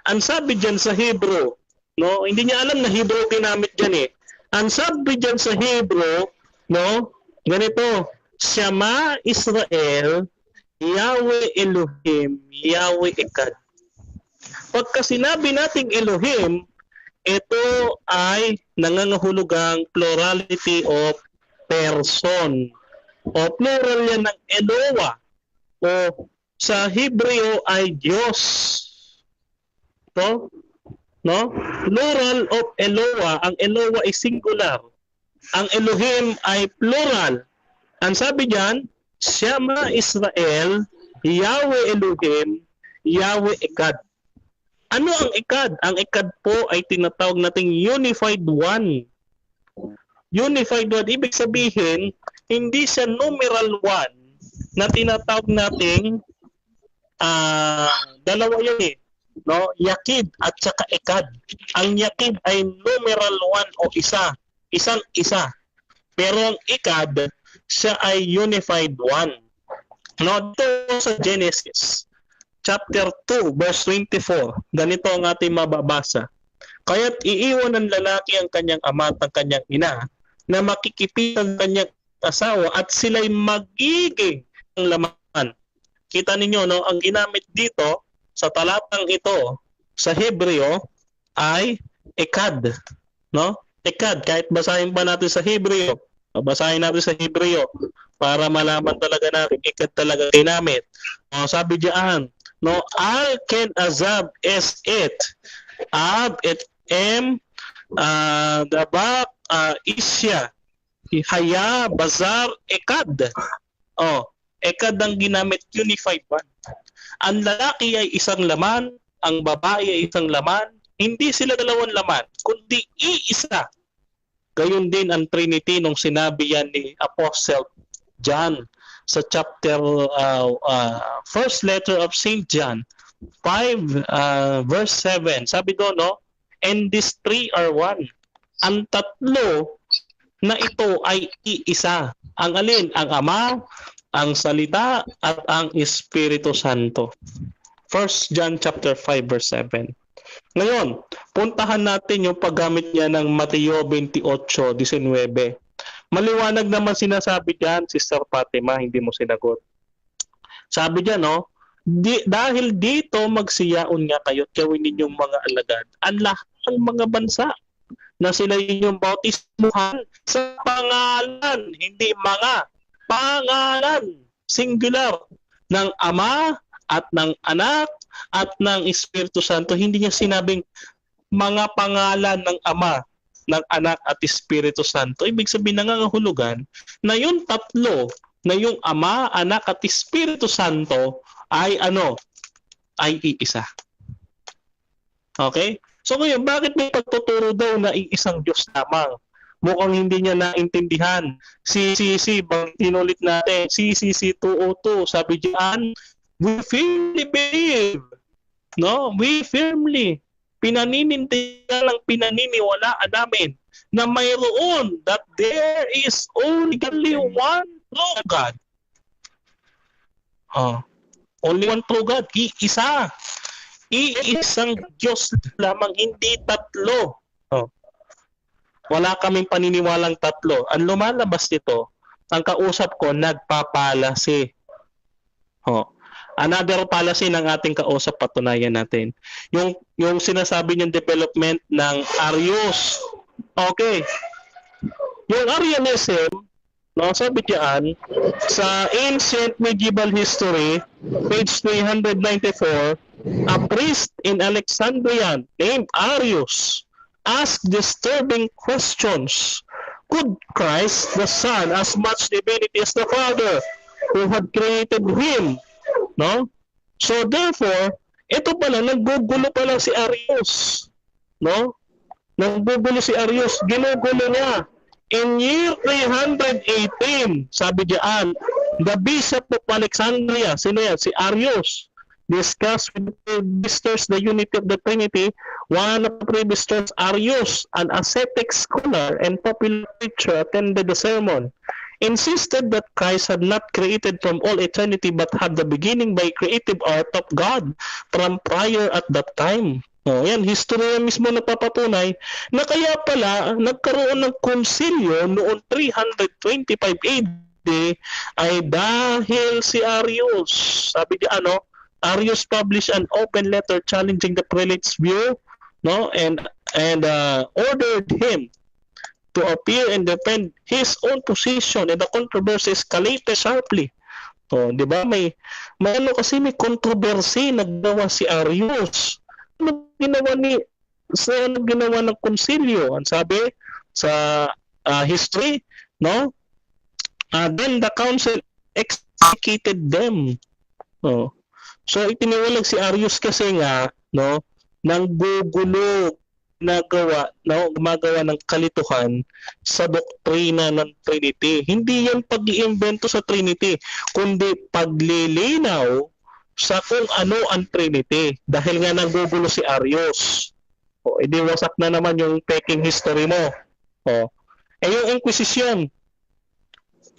Ang sabi diyan sa Hebrew, no, hindi niya alam na Hebrew ginamit diyan eh. Ang sabi diyan sa Hebrew, no, ganito, Shema Israel, Yahweh Elohim, Yahweh Echad. Pagka sinabi nating Elohim, ito ay nangangahulugang plurality of person. O plural yan ng Eloah. O sa Hebreo ay Diyos. No? Plural of Eloah. Ang Eloah ay singular. Ang Elohim ay plural. Ang sabi diyan, Shema Israel, Yahweh Elohim, Yahweh Echad. Ano ang Echad? Ang Echad po ay tinatawag nating unified one. Unified one, ibig sabihin, hindi siya numeral one na tinatawag nating dalawa yan eh. No? Yakid at saka Echad. Ang Yakid ay numeral one o isa. Isang-isa. Pero ang Echad, siya ay unified one. No? Ito sa Genesis chapter 2, verse 24. Ganito ang ating mababasa. Kaya't iiwan ng lalaki ang kanyang ama at ang kanyang ina na makikipitan ang kanyang asawa at sila'y magiging ang laman. Kita ninyo, no, ang ginamit dito sa talatang ito sa Hebreo ay ekad, no? Ekad, kahit basahin pa natin sa Hebreo, basahin natin sa Hebreo para malaman talaga natin, ekad talaga ginamit. Sabi diyan, no, al ken azab es et, ab et em, dabak isya, haya bazar ekad. Ekad ang ginamit, unified one. Ang lalaki ay isang laman, ang babae ay isang laman, hindi sila dalawang laman, kundi iisa. Gayon din ang Trinity nung sinabi yan ni Apostle John sa chapter, first letter of St. John 5 verse 7. Sabi doon, no, and these three are one. Ang tatlo na ito ay iisa. Ang alin? Ang Ama, ang Salita, at ang Espiritu Santo. 1 John chapter 5 verse 7. Ngayon, puntahan natin yung paggamit niya ng Mateo 28:19. Maliwanag naman sinasabi diyan, Sister Fatima, hindi mo sinagot. Sabi diyan, no, dahil dito magsiyaon nga kayo at gawin ninyong mga alagad ang lahat ng mga bansa na sila inyong bautismuhan sa pangalan, hindi mga, pangalan, singular, ng Ama at ng Anak at ng Espiritu Santo. Hindi niya sinabing mga pangalan ng Ama, ng Anak at Espiritu Santo. Ibig sabihin, nangangahulugan na yung tatlo, na yung Ama, Anak at Espiritu Santo ay ano? Ay iisa. Okay? So ngayon, bakit may pagtuturo daw na iisang Diyos lamang? Mukhang hindi niya naintindihan. Tinulit natin, CCC 202, sabi diyan, we firmly believe, no? We firmly, pinaninindigan ng pinaniniwalaan namin na mayroon, that there is only one true God. Only one true God, iisa. Iisang Diyos lamang, hindi tatlo. Wala kaming paniniwalang tatlo. Ang lumalabas nito, ang kausap ko, nagpapalasi. Another policy ng ating kausap, patunayan natin. Yung sinasabi niyang development ng Arius. Okay. Yung Arianism, no, sabi diyan, sa Ancient Medieval History, page 394, a priest in Alexandria named Arius asked disturbing questions. Could Christ, the Son, as much divinity as the Father, who had created him? No? So therefore, ito pala, naggugulo pala si Arius. No? Naggugulo si Arius, ginugulo niya. In year 318, sabi diyan, the Bishop of Alexandria, sino yan? Si Arius, discussed with the visitors the unity of the Trinity. One of the visitors, Arius, an ascetic scholar and popular preacher, attended the sermon. Insisted that Christ had not created from all eternity but had the beginning by creative art of God from prior at that time. Yan, history mismo napapatunay na kaya pala nagkaroon ng konsilyo noong 325 AD ay dahil si Arius. Sabi niya Arius published an open letter challenging the prelate's view, no, and ordered him to appear and defend his own position, and the controversy escalated sharply. Di ba? May kasi may controversy naggawa si Arius. Ano ginawa ng konsilyo? Ang sabi sa history, no? Then the council executed them. So itiniwalag si Arius kasi nga, no, nanggugulo, gumagawa ng kalituhan sa doktrina ng Trinity. Hindi yan pag-iimbento sa Trinity, kundi paglilinaw sa kung ano ang Trinity. Dahil nga nanggugulo si Arius. Edi wasak na naman yung peking history mo. Yung Inquisition,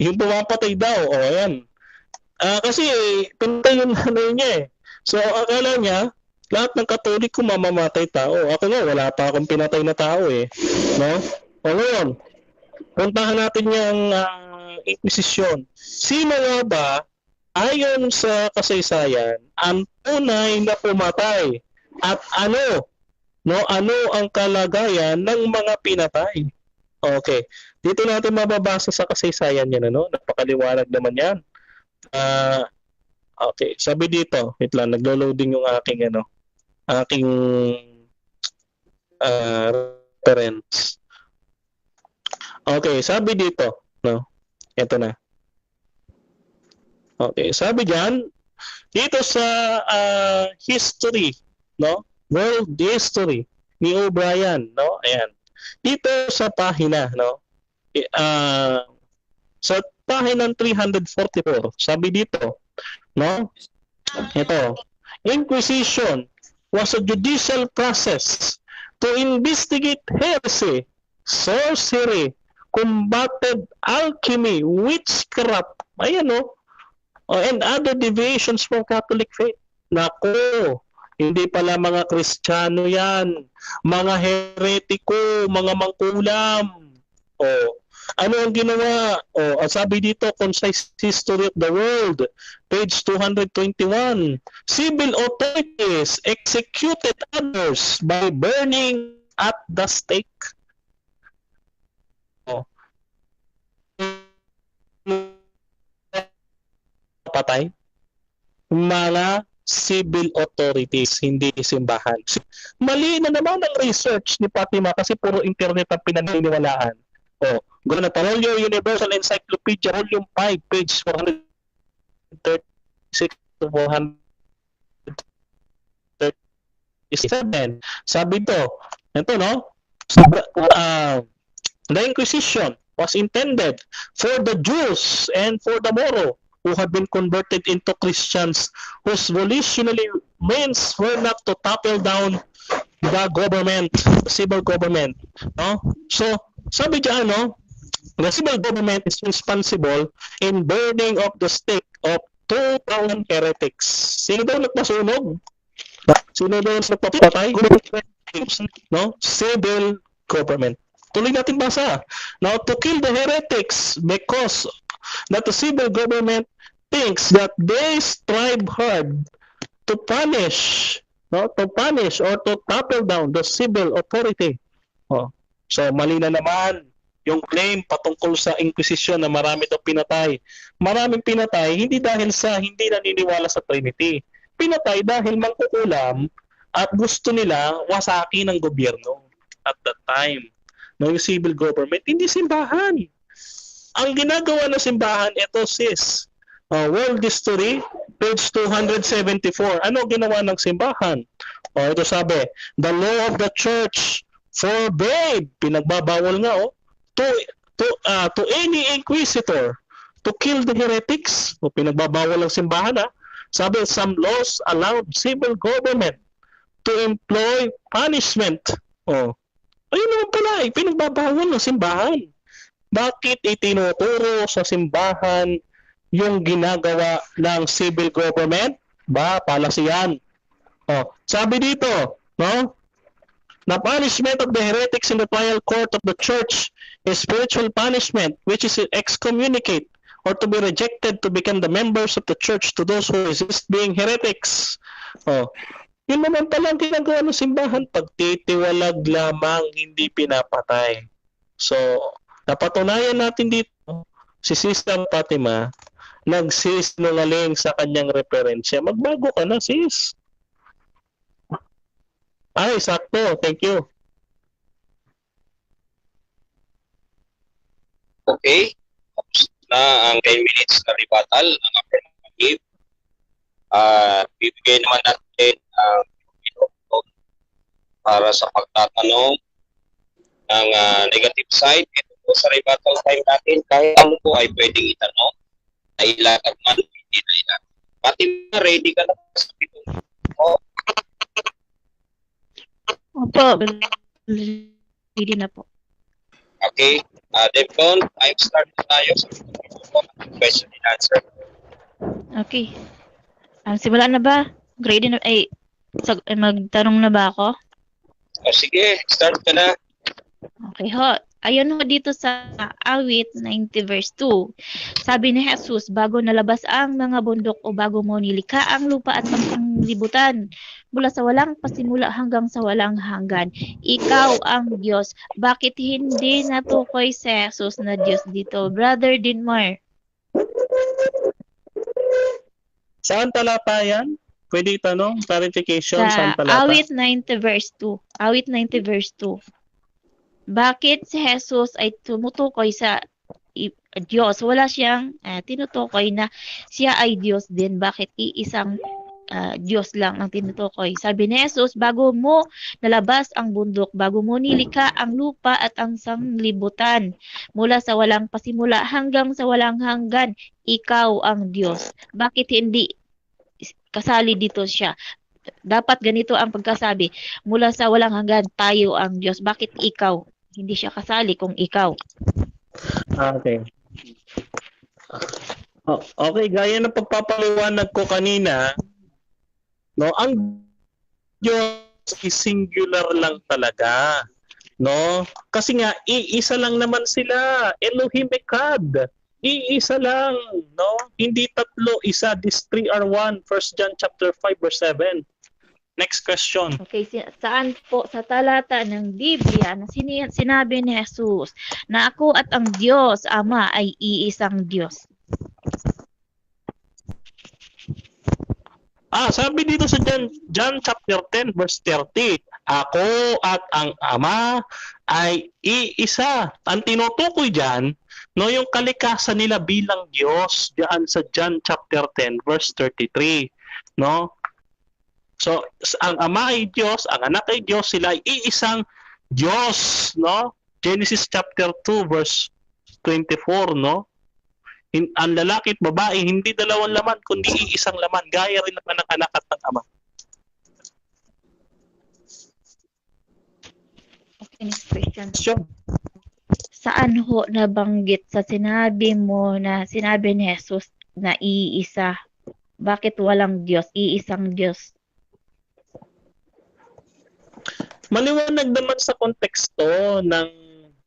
yung pumapatay daw, ayan. Kasi pinatay yung niya eh. So akala niya, Lahat ng Katoliko mamamatay tao. Ako nga, wala pa akong pinatay na tao eh. No? O ngayon, puntahan natin yung Inquisition. Sino nga ba, ayon sa kasaysayan, ang tunay na pumatay? At ano? No, ano ang kalagayan ng mga pinatay? Okay. Dito natin mababasa sa kasaysayan yan, ano? Napakaliwanag naman yan. Okay. Sabi dito, wait lang, naglo-loading yung aking reference. Okay, sabi dito, no? Ito na. Okay, sabi diyan dito sa history, no? World history ni O'Brien, no? Ayan. Dito sa pahina, no? Sa pahinang 344, sabi dito, no? Ito, Inquisition was a judicial process to investigate heresy, sorcery, combated alchemy, witchcraft, ayan o, and other deviations from Catholic faith. Nako, hindi pala mga Kristiyano yan, mga heretiko, mga mangkulam. O, ano ang ginawa? O, sabi dito, Concise History of the World, page 221. Civil authorities executed others by burning at the stake. O, patay? Mga civil authorities, hindi simbahan. Mali na naman ang research ni Fatima kasi puro internet ang pinaniniwalaan. O, Guanaparolio Universal Encyclopedia, Volume 5, page 436 to 437. Sabi ito no? The Inquisition was intended for the Jews and for the Moro who had been converted into Christians whose volitionally means were not to topple down the government, the civil government. No? So, sabi dyan, no? The civil government is responsible in burning of the stake of 2,000 heretics. Sino daw nagpasunog? Sino daw nagpapatay? No? Civil government. Tuloy natin basa. Now, to kill the heretics because that the civil government thinks that they strive hard to punish, no? To punish or to topple down the civil authority. Oh. So, mali na naman yung claim patungkol sa Inquisition na marami daw pinatay. Maraming pinatay hindi dahil sa hindi naniniwala sa Trinity. Pinatay dahil mangkukulam at gusto nila wasakin ng gobyerno at that time. No, yung civil government, hindi simbahan. Ang ginagawa ng simbahan, ito sis, World History, page 274. Ano ginawa ng simbahan? Ito sabi, the law of the church forbade, pinagbabawal nga, to any inquisitor to kill the heretics. Pinagbabawal ng simbahan, Sabi, some laws allowed civil government to employ punishment. Ayun naman pala, pinagbabawal ng simbahan. Bakit itinuturo sa simbahan yung ginagawa ng civil government? Palasiyan. Sabi dito, no? The punishment of the heretics in the trial court of the church is spiritual punishment, which is excommunicate or to be rejected to become the members of the church to those who resist being heretics. Yun naman palang ginagawa ng simbahan, pagtitiwalag lamang, hindi pinapatay. So, napatunayan natin dito, si Sister Fatima, nagsisinungaling sa kanyang referensya. Magbago ka na, sis. Ay, sakto. Thank you. Okay. Tapos na ang 10 minutes na rebuttal ng affirmative. Bibigay naman natin ang para sa pagtatanong ng negative side. Ito po sa rebuttal time natin. Kahit ano po ay pwedeng itanong. Nailatag man, hindi nailatag. Fatima, ready ka na sa pitong Opo, ready na po. Okay. Devon, time start na tayo sa question and answer. Okay. Simula na ba? Ready na, Magtanong na ba ako? O sige, start ka na. Okay ho. Ayun ho dito sa awit 90 verse 2. Sabi ni Jesus, bago nalabas ang mga bundok o bago mo nilikha ang lupa at ang sanglibutan, mula sa walang pasimula hanggang sa walang hanggan, ikaw ang Diyos. Bakit hindi natukoy si Jesus na Diyos dito? Brother Dinmar. Saan talata yan? Pwede itanong? Clarification, saan Sa talata? awit 90 verse 2. Awit 90 verse 2. Bakit si Jesus ay tumutukoy sa Diyos? Wala siyang tinutukoy na siya ay Diyos din. Bakit iisang Diyos lang ang tinutukoy? Sabi ni Jesus, bago mo nalabas ang bundok, bago mo nilikha ang lupa at ang sanglibutan, mula sa walang pasimula hanggang sa walang hanggan, ikaw ang Diyos. Bakit hindi kasali dito siya? Dapat ganito ang pagkasabi, mula sa walang hanggan, tayo ang Diyos. Bakit ikaw? Hindi siya kasali kung ikaw. Okay. Okay, gaya ng pagpapaliwanag ko kanina, no, ang Diyos is singular lang talaga, no? Kasi nga iisa lang naman sila, Elohim Echad. Iisa lang, no? Hindi tatlo, isa. These three are one. 1 John chapter 5 verse 7. Next question. Okay, saan po sa talata ng Biblia na sinabi ni Jesus na ako at ang Diyos, Ama, ay iisang Diyos? Sabi dito sa John chapter 10 verse 30, ako at ang Ama ay iisa. Ang tinutukoy diyan, no, yung kalikasan nila bilang Diyos diyan sa John chapter 10 verse 33, no? So, ang Ama ay Diyos, ang Anak ay Diyos, sila ay iisang Diyos, no? Genesis chapter 2 verse 24, no? Ang lalaki at babae, hindi dalawang laman, kundi iisang laman, gaya rin naman ng anak at ng ama. Okay, next question. Sure. Saan ho nabanggit sa sinabi mo na sinabi ni Jesus na iisa? Bakit walang Diyos? Iisang Diyos. Maliwanag naman sa konteksto ng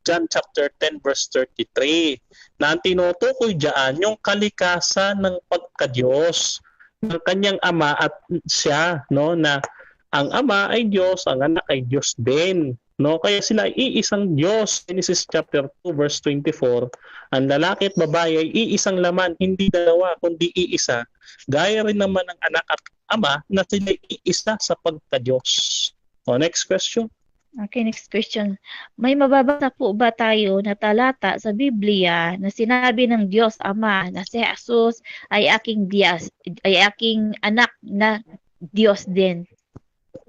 John chapter 10 verse 33 na ang tinutukoy diyan yung kalikasan ng pagka-Diyos ng kanyang ama at siya, no, na ang ama ay Diyos, ang anak ay Diyos din, no? Kaya sila ay iisang Diyos. Genesis chapter 2 verse 24, ang lalaki at babae ay iisang laman, hindi dalawa kundi iisa, gaya rin naman ng anak at ama na sila ay iisa sa pagka-Diyos. Next question. Okay, next question. May mababasa po ba tayo na talata sa Biblia na sinabi ng Diyos Ama na si Jesus ay aking Diyos, ay aking anak na Diyos din?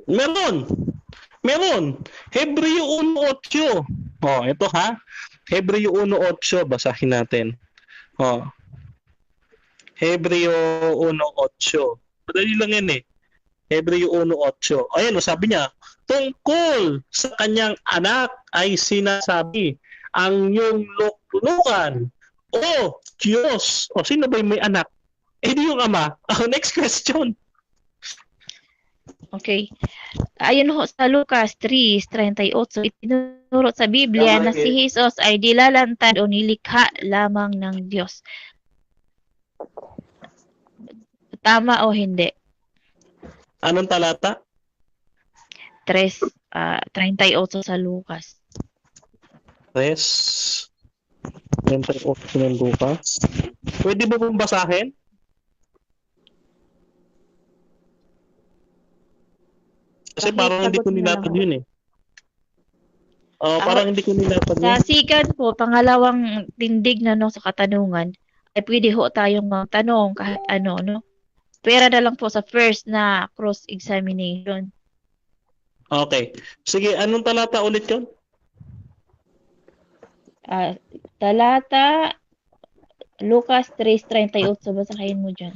Meron. Hebreo 1:8. Ito ha. Hebreo 1:8, basahin natin. Hebreo 1:8. Madali lang yan eh. Hebreo 1:8. Ayan, sabi niya, tungkol sa kanyang anak ay sinasabi, ang iyong luklukan, o Diyos. Sino ba yung may anak? Di yung ama. Next question. Okay. Ayun ho sa Lucas 3:38, itinuro sa Biblia na si Jesus ay dilalantad o nilikha lamang ng Diyos. Tama o hindi? Anong talata? 38 sa Lucas. 38 ng Lucas. Pwede ba pong basahin? Kasi parang hindi ko nilapad yun eh. Parang hindi ko nilapad yun. Sa sikat po, pangalawang tindig na sa katanungan, ay pwede ho tayong magtanong kahit ano, no? Pera na lang po sa first na cross-examination. Okay. Sige, anong talata ulit yun? Talata Lucas 3:38, basahin mo dyan.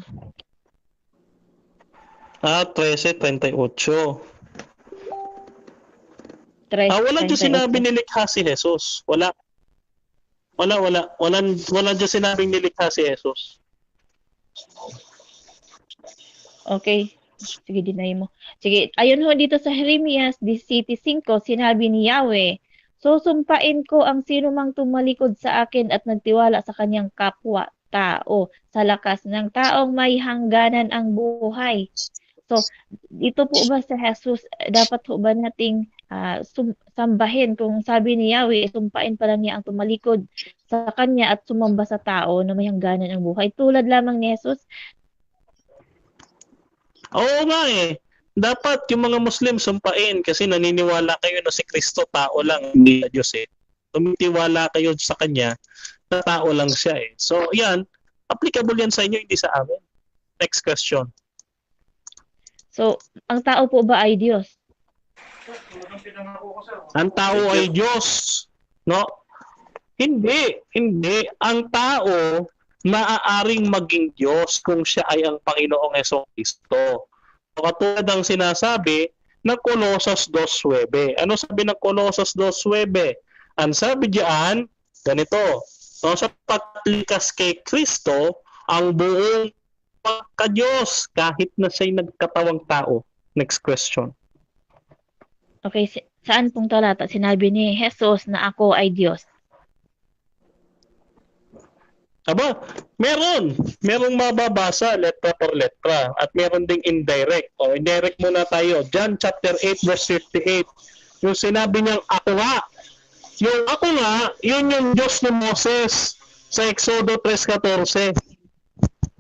13:38. Wala dyan 3:38. sinabi nilikha si Jesus. Wala dyan sinabing nilikha si Jesus. Okay. Sige, deny mo. Sige, ayun ho dito sa Jeremias 17:5, sinabi ni Yahweh, susumpain ko ang sino mang tumalikod sa akin at nagtiwala sa kanyang kapwa tao sa lakas ng taong may hangganan ang buhay. So, dito po ba sa Jesus, dapat po ba nating sambahin kung sabi ni Yahweh, sumpain pa lang niya ang tumalikod sa kanya at sumamba sa tao na may hangganan ang buhay. Tulad lamang ni Jesus. Oo nga eh. Dapat yung mga Muslim sumpain kasi naniniwala kayo na si Kristo tao lang, hindi na Diyos eh. Tumitiwala kayo sa Kanya na tao lang siya eh. So yan, applicable yan sa inyo, hindi sa amin. Next question. So, ang tao po ba ay Diyos? Ang tao ay Diyos. No? Hindi. Ang tao maaaring maging Diyos kung siya ay ang Panginoong Jesucristo. So, katulad ng sinasabi ng Colossus 2:9. Ano sabi ng Colossus 2:9? Ang sabi diyan, ganito, no, sa paglikas kay Kristo, ang buong pagka-Diyos kahit na siya'y nagkatawang tao. Next question. Okay, saan pong talata sinabi ni Jesus na ako ay Diyos? Aba, merong mababasa letra per letra at meron ding indirect. O, indirect muna tayo. John chapter 8 verse 58. Yung sinabi niyang ako nga. Yung ako nga, yun yung Diyos ni Moses sa Exodo 3:14.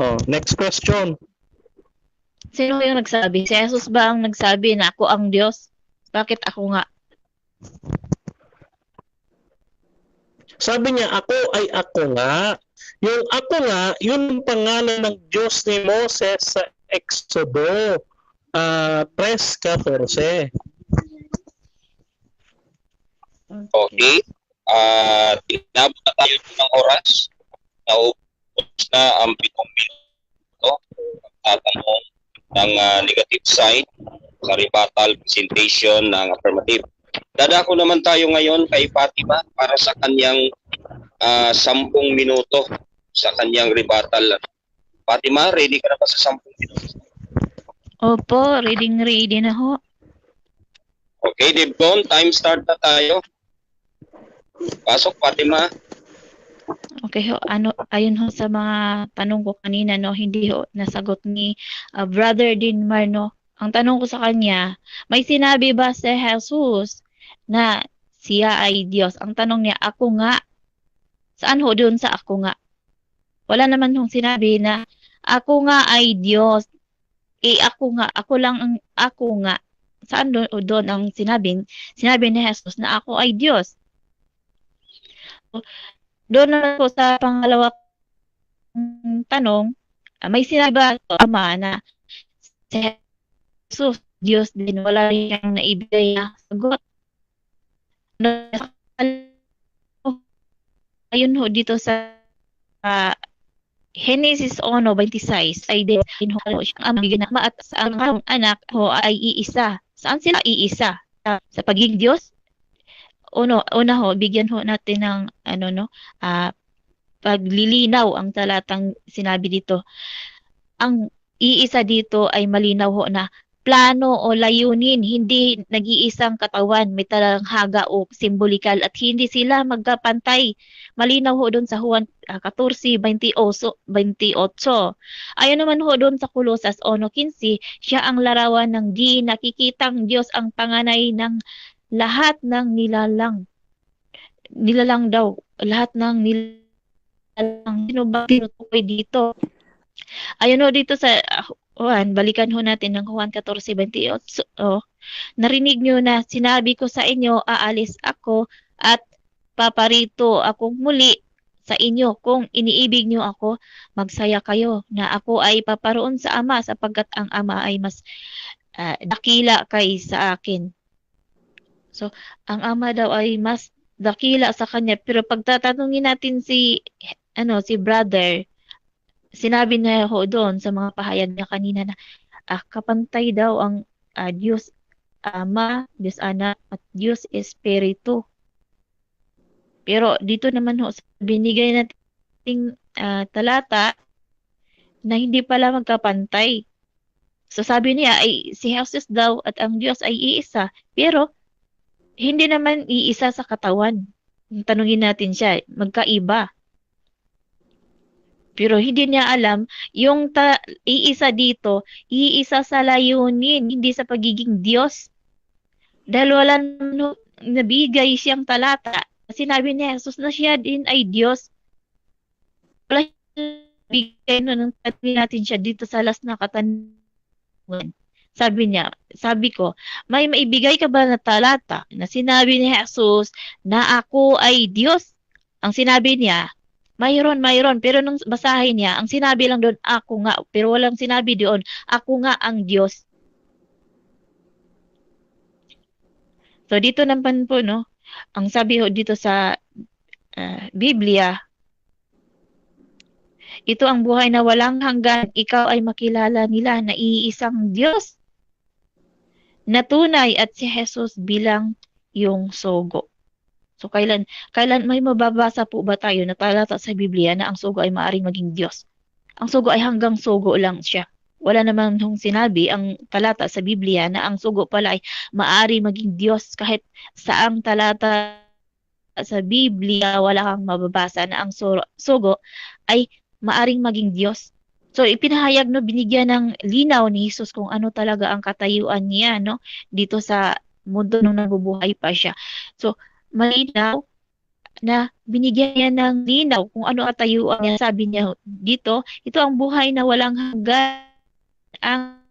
Oh, next question. Sino yung nagsabi? Si Jesus ba ang nagsabi na ako ang Diyos? Bakit ako nga? Sabi niya, ako ay ako nga. Yung ako nga, yun ang pangalan ng Diyos ni Moses sa Exodo 3:14. Okay. Tinabot na tayo ng oras. Naubos na ang 7 minuto. Tatanong ng negative side sa rebuttal presentation ng affirmative. Dadako naman tayo ngayon kay Fatima para sa kanyang 10 minuto sa kanyang rebuttal. Fatima, ready ka na ba sa 10 minuto? Opo, ready na ho. Okay, Devon, time start na tayo. Pasok, Fatima. Okay ho, ayun ho sa mga tanong ko kanina, no, hindi ho nasagot ni Brother Dinmar, no. Ang tanong ko sa kanya, may sinabi ba si Jesus na siya ay Diyos? Ang tanong niya, ako nga. Saan ho doon sa ako nga? Wala naman hong sinabi na ako nga ay Diyos. Ako nga, ako lang ang ako nga. Saan doon ang sinabi ni Jesus na ako ay Diyos? Doon na po sa pangalawang tanong, may sinabi ba Ama na si Jesus, Diyos din, wala rin siyang naibigay na sagot. Ayun ho dito sa Genesis 1:26 ay din ho siyang amang bigyan ng at ang anak ho ay iisa. Saan sila iisa? Sa pagiging Diyos? Una ho, bigyan ho natin ng paglilinaw ang talatang sinabi dito. Ang iisa dito ay malinaw ho na plano o layunin, hindi nag-iisang katawan, may talanghaga o simbolikal at hindi sila magkapantay. Malinaw ho doon sa Juan 14:28. Ayon naman ho doon sa Colosas 1:15, siya ang larawan ng di nakikitang Diyos, ang panganay ng lahat ng nilalang. Nilalang daw, lahat ng nilalang. Sino ba tinutukoy dito? Ayun ho dito sa Juan, balikan ho natin ng Juan 14:28. Narinig nyo na sinabi ko sa inyo, aalis ako at paparito akong muli sa inyo. Kung iniibig nyo ako, magsaya kayo na ako ay paparoon sa Ama sapagkat ang Ama ay mas dakila kaysa akin. So, ang Ama daw ay mas dakila sa kanya. Pero pagtatanungin natin si brother, sinabi na ho doon sa mga pahayag niya kanina na kapantay daw ang Diyos Ama, Diyos Anak, at Diyos Espiritu. Pero dito naman ho, binigay nating talata na hindi pala magkapantay. So sabi niya ay si Jesus daw at ang Diyos ay iisa. Pero hindi naman iisa sa katawan. Tanungin natin siya, magkaiba. Pero hindi niya alam, yung iisa dito, iisa sa layunin, hindi sa pagiging Diyos. Dahil wala nabigay siyang talata. Sinabi ni Jesus na siya din ay Diyos. Wala bigay ng natin siya dito sa last na katanungan. Sabi ko, may maibigay ka ba na talata na sinabi ni Jesus na ako ay Diyos? Ang sinabi niya, mayroon. Pero nung basahin niya, ang sinabi lang doon, ako nga. Pero walang sinabi doon, ako nga ang Diyos. So dito naman po, no, ang sabi ho dito sa Biblia, ito ang buhay na walang hanggan, ikaw ay makilala nila na iisang Diyos na tunay at si Jesus bilang yung sugo. So kailan may mababasa po ba tayo na talata sa Biblia na ang sugo ay maaaring maging Diyos? Ang sugo ay hanggang sugo lang siya. Wala naman nung sinabi ang talata sa Biblia na ang sugo pala ay maaari maging Diyos. Kahit saang talata sa Biblia wala kang mababasa na ang sugo ay maaring maging Diyos. So ipinahayag, no, binigyan ng linaw ni Jesus kung ano talaga ang katayuan niya, no, dito sa mundo nung nabubuhay pa siya. So malinaw na binigyan niya ng linaw kung ano ang katayuan niya. Sabi niya dito, ito ang buhay na walang hanggan, ang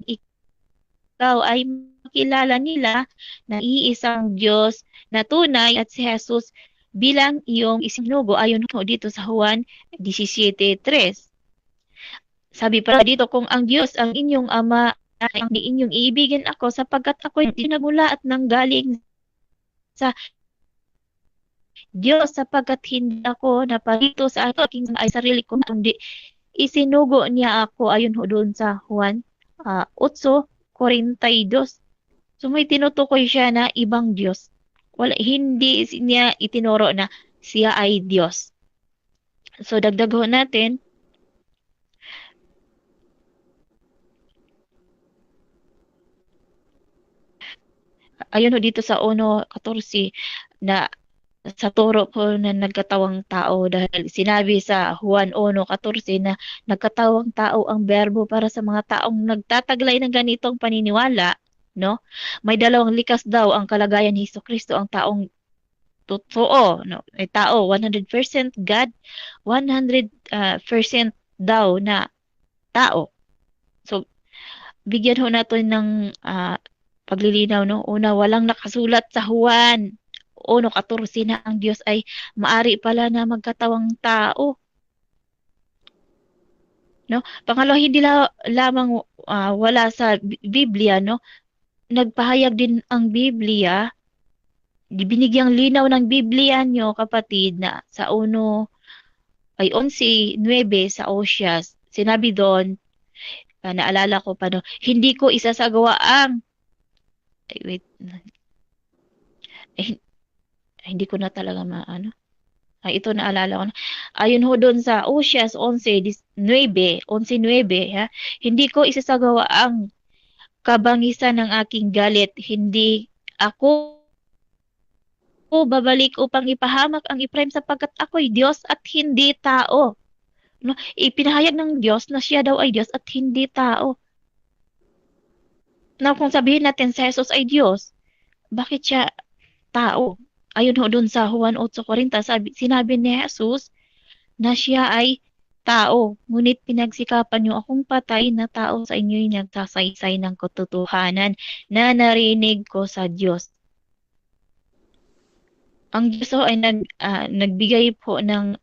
ikaw ay makilala nila na iisang Diyos na tunay at si Jesus bilang iyong isinugo ayon po dito sa Juan 17:3. Sabi pa dito, kung ang Diyos ang inyong ama ay hindi inyong iibigin ako sapagkat ako hindi nagmula at nanggaling sa Diyos sapagkat hindi ako naparito sa aking ay sarili ko kundi isinugo niya ako ayon ho doon sa Juan 8:42. So may tinutukoy siya na ibang Diyos. Hindi niya itinuro na siya ay Diyos. So dagdag ho natin, ayun ho dito sa 1:14 na sa turo po na nagkatawang tao, dahil sinabi sa Juan 1:14 na nagkatawang tao ang berbo para sa mga taong nagtataglay ng ganitong paniniwala, no? May dalawang likas daw ang kalagayan ni Jesucristo, ang taong totoo, no? Ay tao 100% God, 100% daw na tao. So bigyan ho natin ng paglilinaw, no? Una, walang nakasulat sa Juan 1:14 na ang Diyos ay maari pala na magkatawang tao. No? Pangalawa, hindi lamang wala sa Biblia, no? Nagpahayag din ang Biblia, binigyang linaw ng Biblia nyo, kapatid, na sa 11:9 sa Oseas, sinabi doon, naalala ko pa, no? Hindi ko isasagawa ang hindi ko na talaga maano. Ito naalala ko na. Ayun ho doon sa Oseas 11:9, ha? Hindi ko isasagawa ang kabangisan ng aking galit. Hindi ako babalik upang ipahamak ang Ephraim sapagkat ako'y Diyos at hindi tao. No? Ipinahayag ng Diyos na siya daw ay Diyos at hindi tao. Na kung sabihin natin si Jesus ay Diyos, bakit siya tao? Ayun ho dun sa Juan 8:40, sinabi ni Jesus na siya ay tao. Ngunit pinagsikapan niyo akong patay na tao sa inyo'y nagsasaysay ng katotohanan na narinig ko sa Diyos. Ang Diyos ho ay nagbigay po ng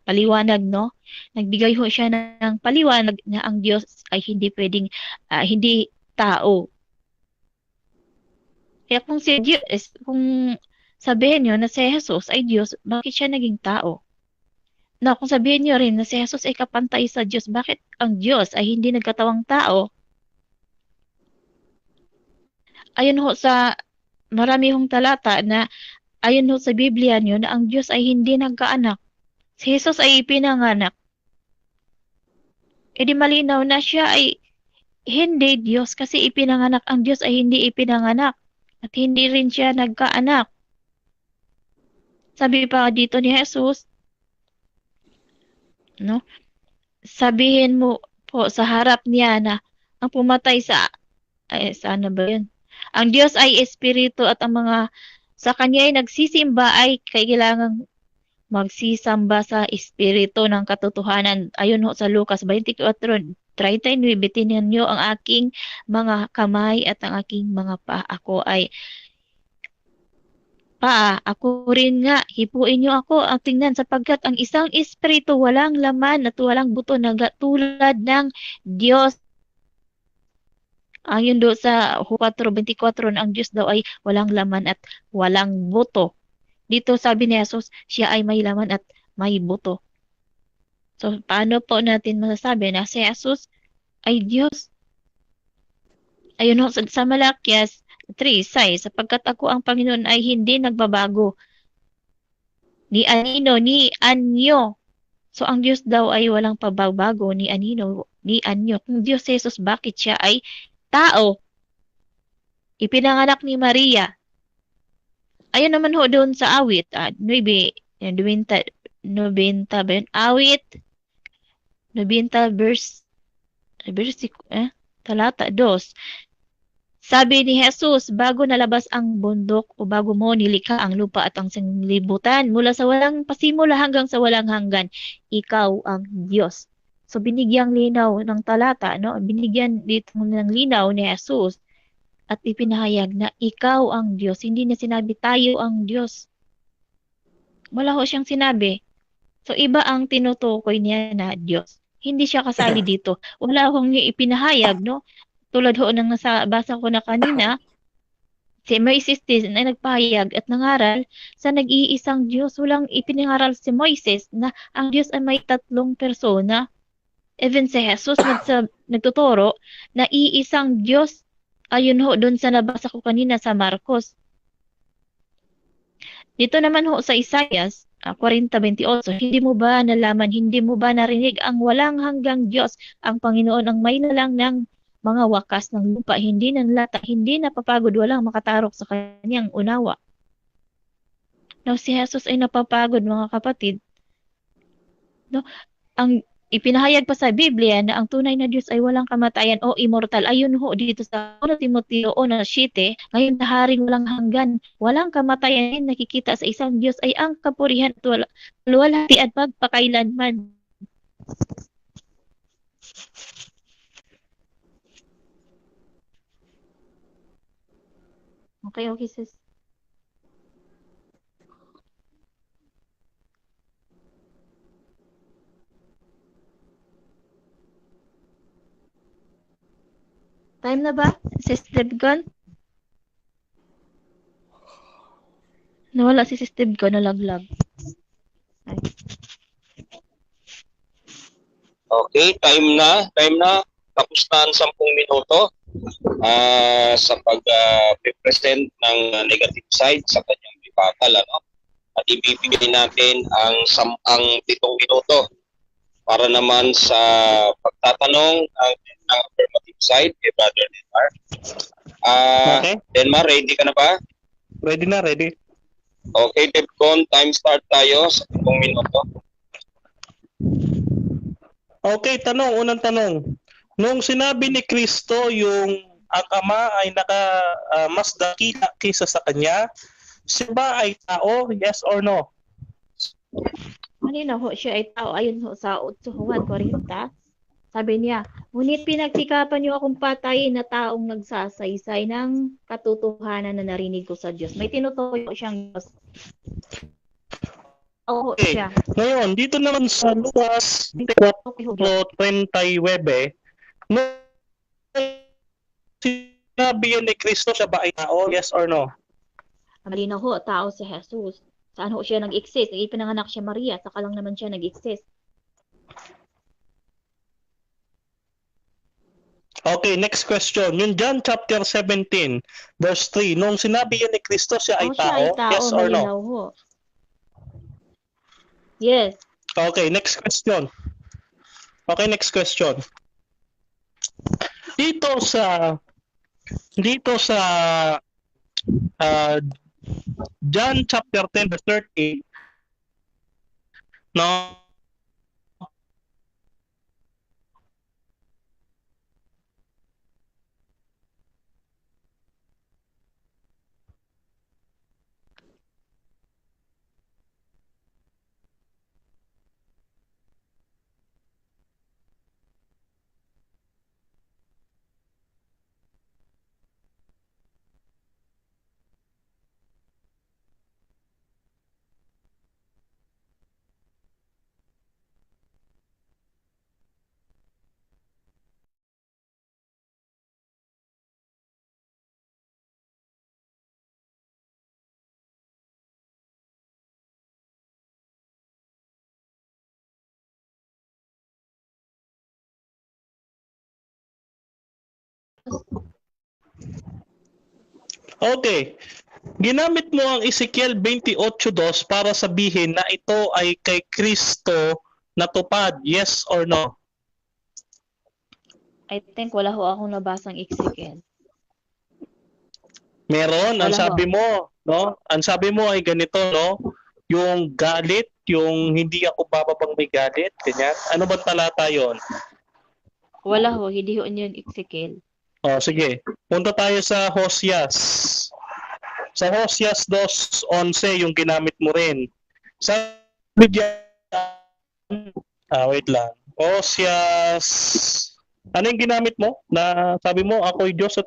paliwanag, no? Nagbigay ho siya ng paliwanag na ang Diyos ay hindi pwedeng hindi tao. Kaya kung sabihin nyo na si Jesus ay Diyos, bakit siya naging tao? Na kung sabihin nyo rin na si Jesus ay kapantay sa Diyos, bakit ang Diyos ay hindi nagkatawang tao? Ayun ho sa marami hong talata na ayun ho sa Biblia nyo na ang Diyos ay hindi nagkaanak. Si Jesus ay ipinanganak. E di malinaw na siya ay Hindi Diyos kasi ipinanganak. Ang Diyos ay hindi ipinanganak at hindi rin siya nagkaanak. Sabi pa dito ni Jesus, no? Sabihin mo po sa harap niya na ang pumatay sana ba yun? Ang Diyos ay espiritu at ang mga sa kanya ay nagsisimba ay kailangang magsisamba sa espiritu ng katotohanan. Ayon ho sa Lucas 24:39, "Tinan niyo ang aking mga kamay at ang aking mga paa. Ako rin nga, hipuin niyo ako ang tingnan sapagkat ang isang espiritu walang laman at walang buto na tulad ng Diyos." Ayon do sa 4:24 na ang Diyos daw ay walang laman at walang buto. Dito sabi ni Jesus, siya ay may laman at may buto. So, paano po natin masasabi na si Jesus ay Diyos? Ayun ho, sa Malakias 3:6, sapagkat ako ang Panginoon ay hindi nagbabago. Ni anino, ni anyo. So, ang Diyos daw ay walang pagbabago, ni anino, ni anyo. Kung Diyos si Jesus, bakit siya ay tao? Ipinanganak ni Maria. Ayun naman ho doon sa awit, 90 ba yun? Awit, 90 talata 2. Sabi ni Jesus, bago nalabas ang bundok o bago mo nilikha ang lupa at ang sanglibutan, mula sa walang pasimula hanggang sa walang hanggan, ikaw ang Diyos. So binigyang linaw ng talata, no? Binigyan dito ng linaw ni Jesus at ipinahayag na ikaw ang Diyos. Hindi na sinabi tayo ang Diyos. Wala ho siyang sinabi. So iba ang tinutukoy niya na Diyos. Hindi siya kasali dito. Wala akong ipinahayag, no? Tulad ho ng basa ko na kanina, si Moises din ay nagpahayag at nangaral sa nag-iisang Diyos. Walang ipinangaral si Moises na ang Diyos ay may 3 persona. Even si Jesus nagtuturo na iisang Diyos. Ayun ho, doon sa nabasa ko kanina sa Marcos. Dito naman ho sa Isaias 40:28, hindi mo ba nalaman, hindi mo ba narinig ang walang hanggang Diyos, ang Panginoon ang may lalang ng mga wakas ng lupa, hindi nanlata, hindi napapagod, walang makatarok sa kanyang unawa. Now, si Jesus ay napapagod, mga kapatid. No? Ang ipinahayag pa sa Biblia na ang tunay na Diyos ay walang kamatayan o immortal. Ayun ho dito sa 1 Timoteo 1:7, ngayon na haring walang hanggan, walang kamatayan, nakikita sa isang Diyos ay ang kapurihan at luwalhati at magpakailanman. Okay, sis. Time na ba? Sis Debgon? Nawala si Sis Debgon, nalaglag. Ay. Okay, time na. Tapos na ang 10 minuto sa pag-present ng negative side sa kanyang rebuttal. At ibibigay natin ang 7 minuto para naman sa pagtatanong ng affirmative side kay Brother Denmar. Okay. Denmar, ready ka na ba? Ready na, ready. Okay, Debcon, time start tayo sa 10 minuto. Okay, unang tanong. Nung sinabi ni Kristo yung ang Ama ay mas dakila kaysa sa Kanya, siya ba ay tao? Yes or no? Malinaw ho, siya ay tao. Ayun ho sa 8:40. Sabi niya, ngunit pinagsikapan niyo akong patayin na taong nagsasaysay ng katotohanan na narinig ko sa Diyos. May tinutukoy siyang Diyos. Oo, Okay. siya. Ngayon, dito naman sa Lucas 24:29, nung sinabi yun ni Kristo, siya ba ay tao? Yes or no? Malinaw ho, tao si Jesus. Saan ho siya nag-exist? Ipinanganak siya Maria, saka lang naman siya nag-exist. Okay, next question. Yung John chapter 17, verse 3, nung sinabi yun ni Kristo, siya ay Siya ay tao? tao, Yes or no? malinaw ho. Yes. Okay, next question. dito sa uh, John chapter 10 verse 38, no? Okay. Ginamit mo ang Ezekiel 28:2 para sabihin na ito ay kay Kristo natupad, yes or no? I think wala ho akong nabasang Ezekiel. Meron, ang Wala sabi ho. mo, no? Ang sabi mo ay ganito, no? Yung galit, yung hindi ako bababang may galit, ganyan. Ano ba talata 'yon? Wala ho, hindi ho yun Ezekiel. Oh, sige. Punta tayo sa Hosias. Sa Hosias 2:11 yung ginamit mo rin. Sabi diyan, wait lang. Hosias. Ano yung ginamit mo? Na sabi mo, ako'y Diyos at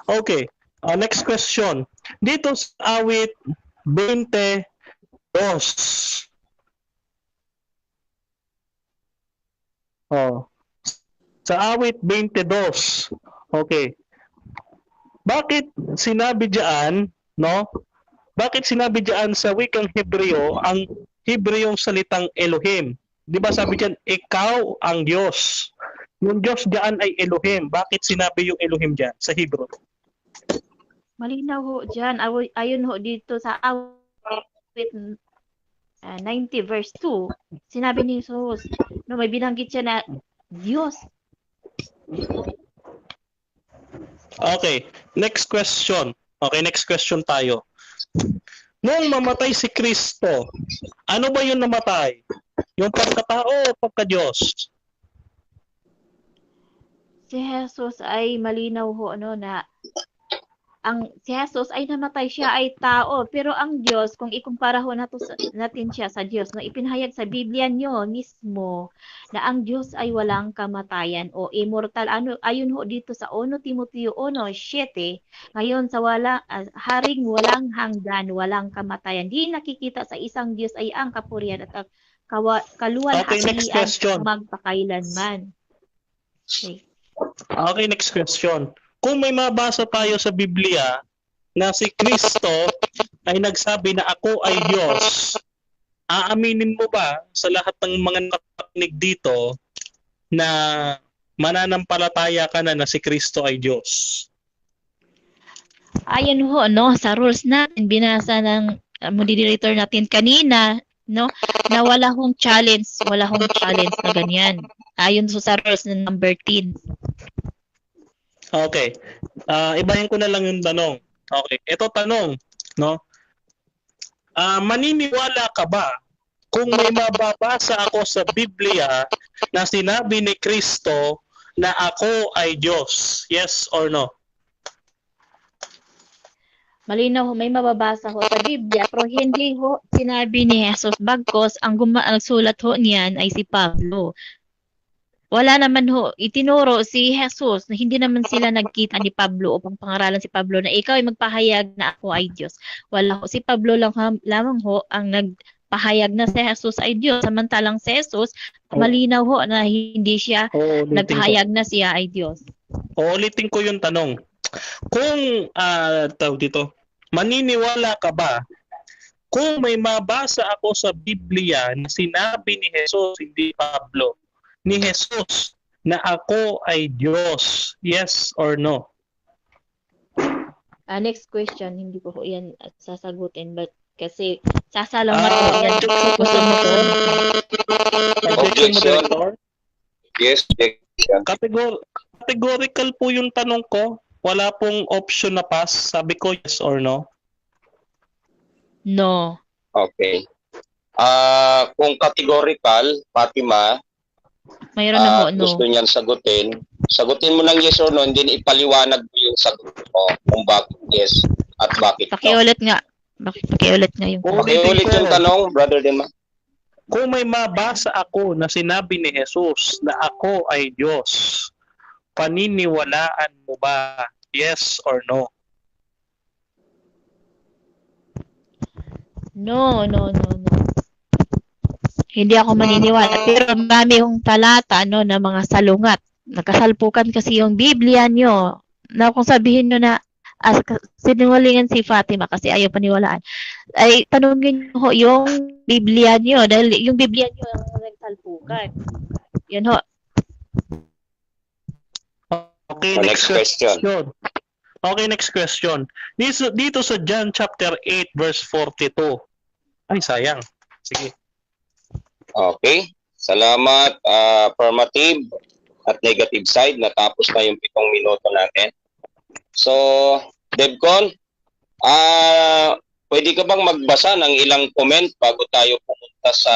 Okay. Next question. Dito sa awit 22. Oh. Sa awit 22. Okay. Bakit sinabi diyan, no? Bakit sinabi diyan sa wikang Hebreo ang Hebreong salitang Elohim? 'Di ba sabi diyan, ikaw ang Diyos. Yung Diyos diyan ay Elohim. Bakit sinabi yung Elohim diyan sa Hebrew? Malinaw ho dyan. Ayon ho dito sa awit 90 verse 2, sinabi ni Jesus, no, may binanggit siya na Diyos. Okay, next question. Okay, next question tayo. Nung mamatay si Kristo, ano ba yung namatay? Yung pagkatao o pagka-Diyos? Si Jesus ay malinaw ho na si Jesus ay namatay, siya ay tao, pero ang Diyos, kung ikumpara ho natin siya sa Diyos, no, ipinahayag sa Biblia niyo mismo na ang Diyos ay walang kamatayan o immortal. Ayon ho dito sa 1 Timoteo 1:7, ngayon sa haring walang hanggan, walang kamatayan. Di nakikita sa isang Diyos ay ang kapurihan at Okay, next kaluwalhatian question. magpakailanman. Okay. Okay, next question. Kung may mabasa tayo sa Biblia na si Kristo ay nagsabi na ako ay Diyos, aaminin mo ba sa lahat ng mga nakikinig dito na mananampalataya ka na si Kristo ay Diyos? Ayon ho, no, sa rules natin, binasa ng moderator natin kanina, no, na wala hong challenge na ganyan. Ayon sa rules ng number 10. Okay. Ibahin ko na lang yung tanong. Okay. Ito tanong, no? Maniniwala ka ba kung may mababasa ako sa Biblia na sinabi ni Kristo na ako ay Diyos? Yes or no? Malinaw ho, may mababasa ho sa Biblia, pero hindi ho sinabi ni Jesus, bagkos ang sulat ho niyan ay si Pablo. wala naman ho, itinuro si Jesus na hindi naman sila nagkita ni Pablo upang pangaralan si Pablo na ikaw ay magpahayag na ako ay Diyos. Wala ho. Si Pablo lang lamang ho ang nagpahayag na si Jesus ay Diyos. Samantalang si Jesus, malinaw ho na hindi siya Uulitin ko. nagpahayag na siya ay Diyos. Uulitin ko yung tanong. Kung, tawag dito, maniniwala ka ba kung may mabasa ako sa Biblia na sinabi ni Jesus, hindi Pablo, ni Jesus na ako ay Diyos? Yes or no? Next question, hindi ko ho yan sasagutin but kasi sasalang na po yan. Gusto mo po. Objection, moderator? Yes, objection. Categorical po yung tanong ko. Wala pong option na pass. Sabi ko yes or no. No. Okay. Kung categorical, Fatima, Mayroon na ho, no. gusto niyan sagutin, sagutin mo ng yes or no, hindi ipaliwanag mo yung sagot mo kung bakit yes at bakit no. Pakiulit nga. Pakiulit nga yung Pakiulit yung tanong, Brother Denma. Kung may mabasa ako na sinabi ni Jesus na ako ay Diyos, paniniwalaan mo ba? Yes or no? No. Hindi ako maniniwala. Pero marami yung talata no, na mga salungat. Nakasalpukan kasi yung Biblia nyo. Na kung sabihin nyo na sinungalingan si Fatima kasi ayaw paniwalaan, ay tanungin nyo ho yung Biblia nyo. Dahil yung Biblia nyo ang nagsalpukan. Yan ho. Okay, next question. Okay, next question. Dito sa John chapter 8 verse 42. Ay, sayang. Sige. Okay. Salamat, affirmative at negative side. Natapos na yung 7 minuto natin. So, Devcon, pwede ka bang magbasa ng ilang comment bago tayo pumunta sa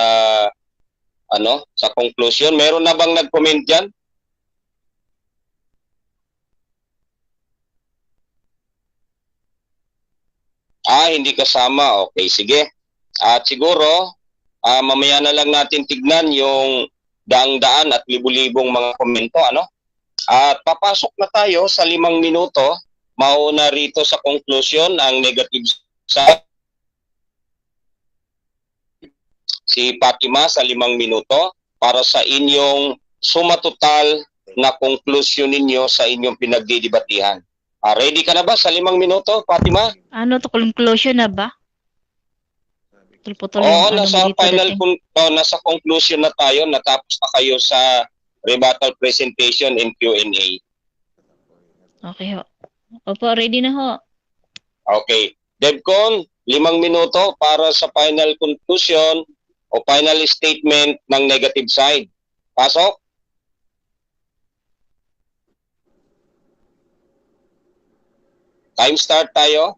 sa conclusion? Meron na bang nag-comment diyan? Hindi kasama. Okay, sige. At siguro, mamaya na lang natin tignan yung daang-daan at libu-libong mga komento, At papasok na tayo sa 5 minuto. Mauna rito sa conclusion ang negative side. Si Fatima sa 5 minuto para sa inyong suma total na conclusion ninyo sa inyong pinagdidibatihan. Ready ka na ba sa 5 minuto, Fatima? Conclusion na ba? Oo, nasa conclusion na tayo. Natapos na kayo sa rebuttal presentation and Q&A. Okay ho. Opo, ready na ho. Okay. Devcon, 5 minuto para sa final conclusion o final statement ng negative side. Pasok? Time start tayo.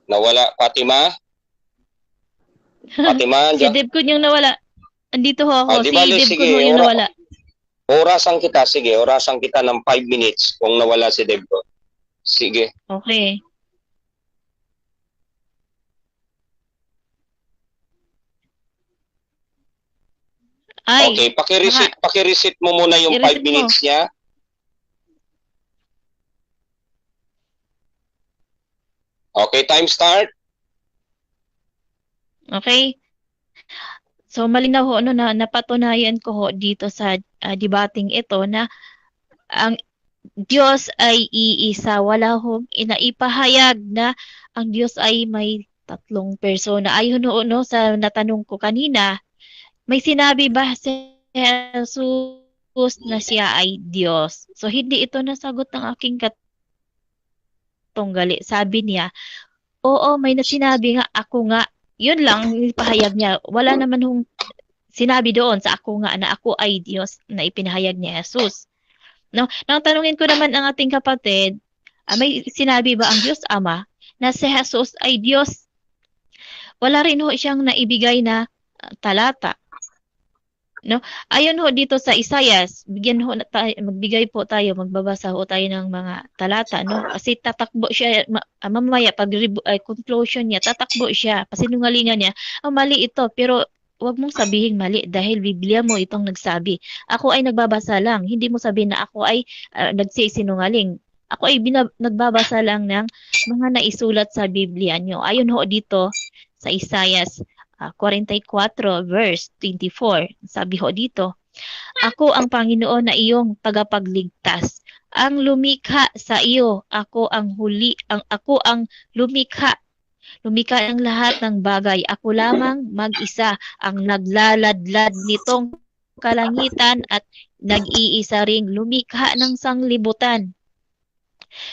Nawala, Fatima? Fatima, Si Devcon yung nawala. Andito ho ako. Di Si bale, Devcon sige, ho yung nawala. Orasan kita, sige. Orasan kita ng 5 minutes kung nawala si Devcon. Sige. Okay. Ay, Okay, pakireset mo muna yung 5 I-reset minutes mo. niya. Okay, time start. Okay. So malinaw ho na napatunayan ko ho dito sa debating ito na ang Diyos ay iisa. Wala hong inaipahayag na ang Diyos ay may 3 persona. Ayon ho sa natanong ko kanina, may sinabi ba si Jesus na siya ay Diyos? So hindi ito nasagot ng aking katunggali. Sabi niya, oo, may sinabi nga, ako nga. Yun lang, ipahayag niya. Wala naman hong sinabi doon sa ako nga na ako ay Diyos na ipinahayag ni Jesus. No? Nang tanungin ko naman ang ating kapatid, may sinabi ba ang Diyos Ama na si Jesus ay Diyos? Wala rin ho siyang naibigay na talata Ayon ho dito sa Isaias, bigyan ho na tayo, magbigay po tayo, magbabasa ho tayo ng mga talata, no? Kasi tatakbo siya, mamaya pag conclusion niya, tatakbo siya, pasinungalingan niya, mali ito, pero wag mong sabihin mali dahil Biblia mo itong nagsabi. Ako ay nagbabasa lang, hindi mo sabihin na ako ay nagsisinungaling. Ako ay nagbabasa lang ng mga naisulat sa Biblia niyo. Ayon ho dito sa Isaias 44 verse 24. Sabi ho dito, ako ang Panginoon na iyong tagapagligtas. Ang lumikha sa iyo, ako ang lumikha. Lumikha ng lahat ng bagay. Ako lamang mag-isa ang naglaladlad nitong kalangitan at nag-iisa ring lumikha ng sanglibutan.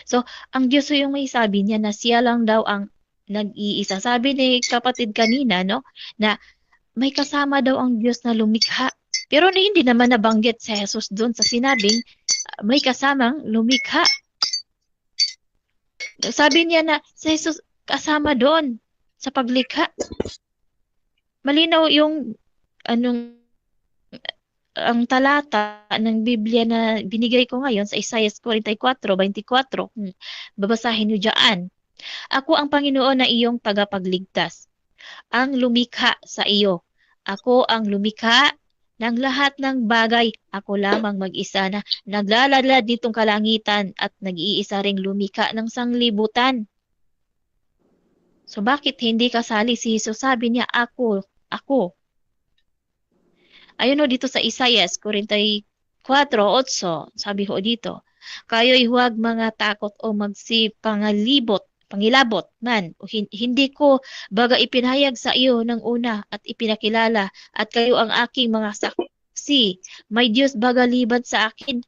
So, ang Diyos yung may sabi niya na siya lang daw ang nag-iisa. Sabi ni kapatid kanina, no, na may kasama daw ang Diyos na lumikha. Pero hindi naman nabanggit si Jesus doon sa sinabing may kasamang lumikha. Sabi niya na si Jesus kasama doon sa paglikha. Malinaw yung ang talata ng Biblia na binigay ko ngayon sa Isaiah 44:24. Babasahin niyo diyan. Ako ang Panginoon na iyong tagapagligtas, ang lumikha sa iyo. Ako ang lumikha ng lahat ng bagay. Ako lamang mag-isa na naglaladlad nitong kalangitan at nag-iisa ring lumikha ng sanglibutan. So bakit hindi kasali si Jesus? Sabi niya, ako. Ayun ho dito sa Isaiah 44:8, sabi ho dito, kayo'y huwag mga takot o pangilabot man. O hindi ko baga ipinahayag sa iyo ng una at ipinakilala at kayo ang aking mga saksi. May Diyos baga liban sa akin.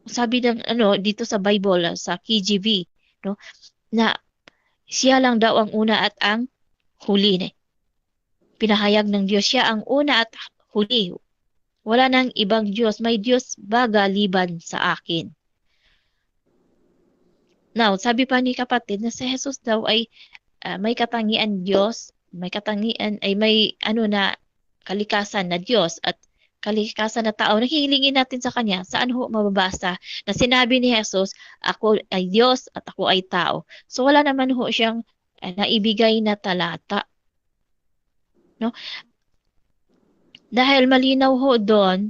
Sabi ng dito sa Bible, sa KJV, no, na siya lang daw ang una at ang huli. Pinahayag ng Diyos siya ang una at huli. Wala nang ibang Diyos. May Diyos baga liban sa akin. Now, sabi pa ni kapatid na si Jesus daw ay may katangian Diyos, may katangian ay may na kalikasan na Diyos at kalikasan na tao. Nahihilingin natin sa kanya, saan ho mababasa na sinabi ni Jesus, ako ay Diyos at ako ay tao. So wala naman ho siyang naibigay na talata. No? Dahil malinaw ho doon,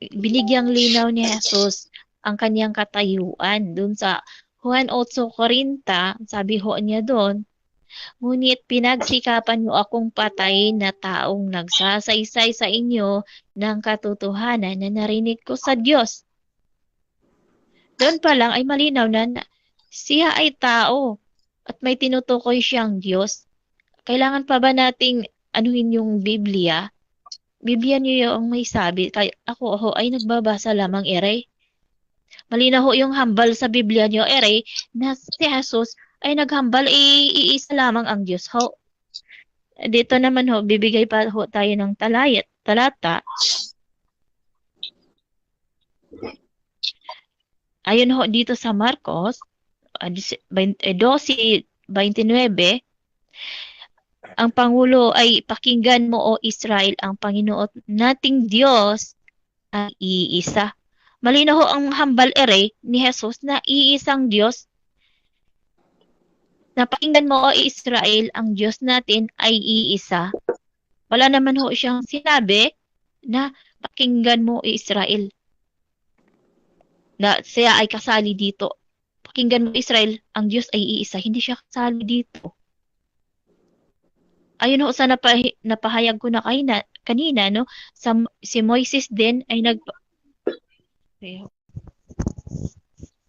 binigyang linaw ni Jesus ang kanyang katayuan doon sa Juan 8:40, sabi ho niya doon, ngunit pinagsikapan niyo akong patayin na taong nagsasaysay sa inyo ng katotohanan na narinig ko sa Diyos. Doon pa lang ay malinaw na siya ay tao at may tinutukoy siyang Diyos. Kailangan pa ba nating anuhin yung Biblia? Biblia niyo yung may sabi. Kaya ako ay nagbabasa lamang Malinaw ho yung hambal sa Biblia niyo, na si Jesus ay naghambal, iisa lamang ang Diyos ho. Dito naman ho, bibigay pa ho tayo ng talata. Ayun ho dito sa Marcos 12:29, ang Pangulo ay pakinggan mo o Israel, ang Panginoon nating Diyos ay iisa. Malinaw ho ang hambal ni Jesus na iisang Diyos. Napakinggan mo o Israel, ang Diyos natin ay iisa. Wala naman ho siyang sinabi na pakinggan mo o Israel. Na siya ay kasali dito. Pakinggan mo Israel, ang Diyos ay iisa. Hindi siya kasali dito. Ayun ho sa napahayag ko na kanina, no? Si Moises din ay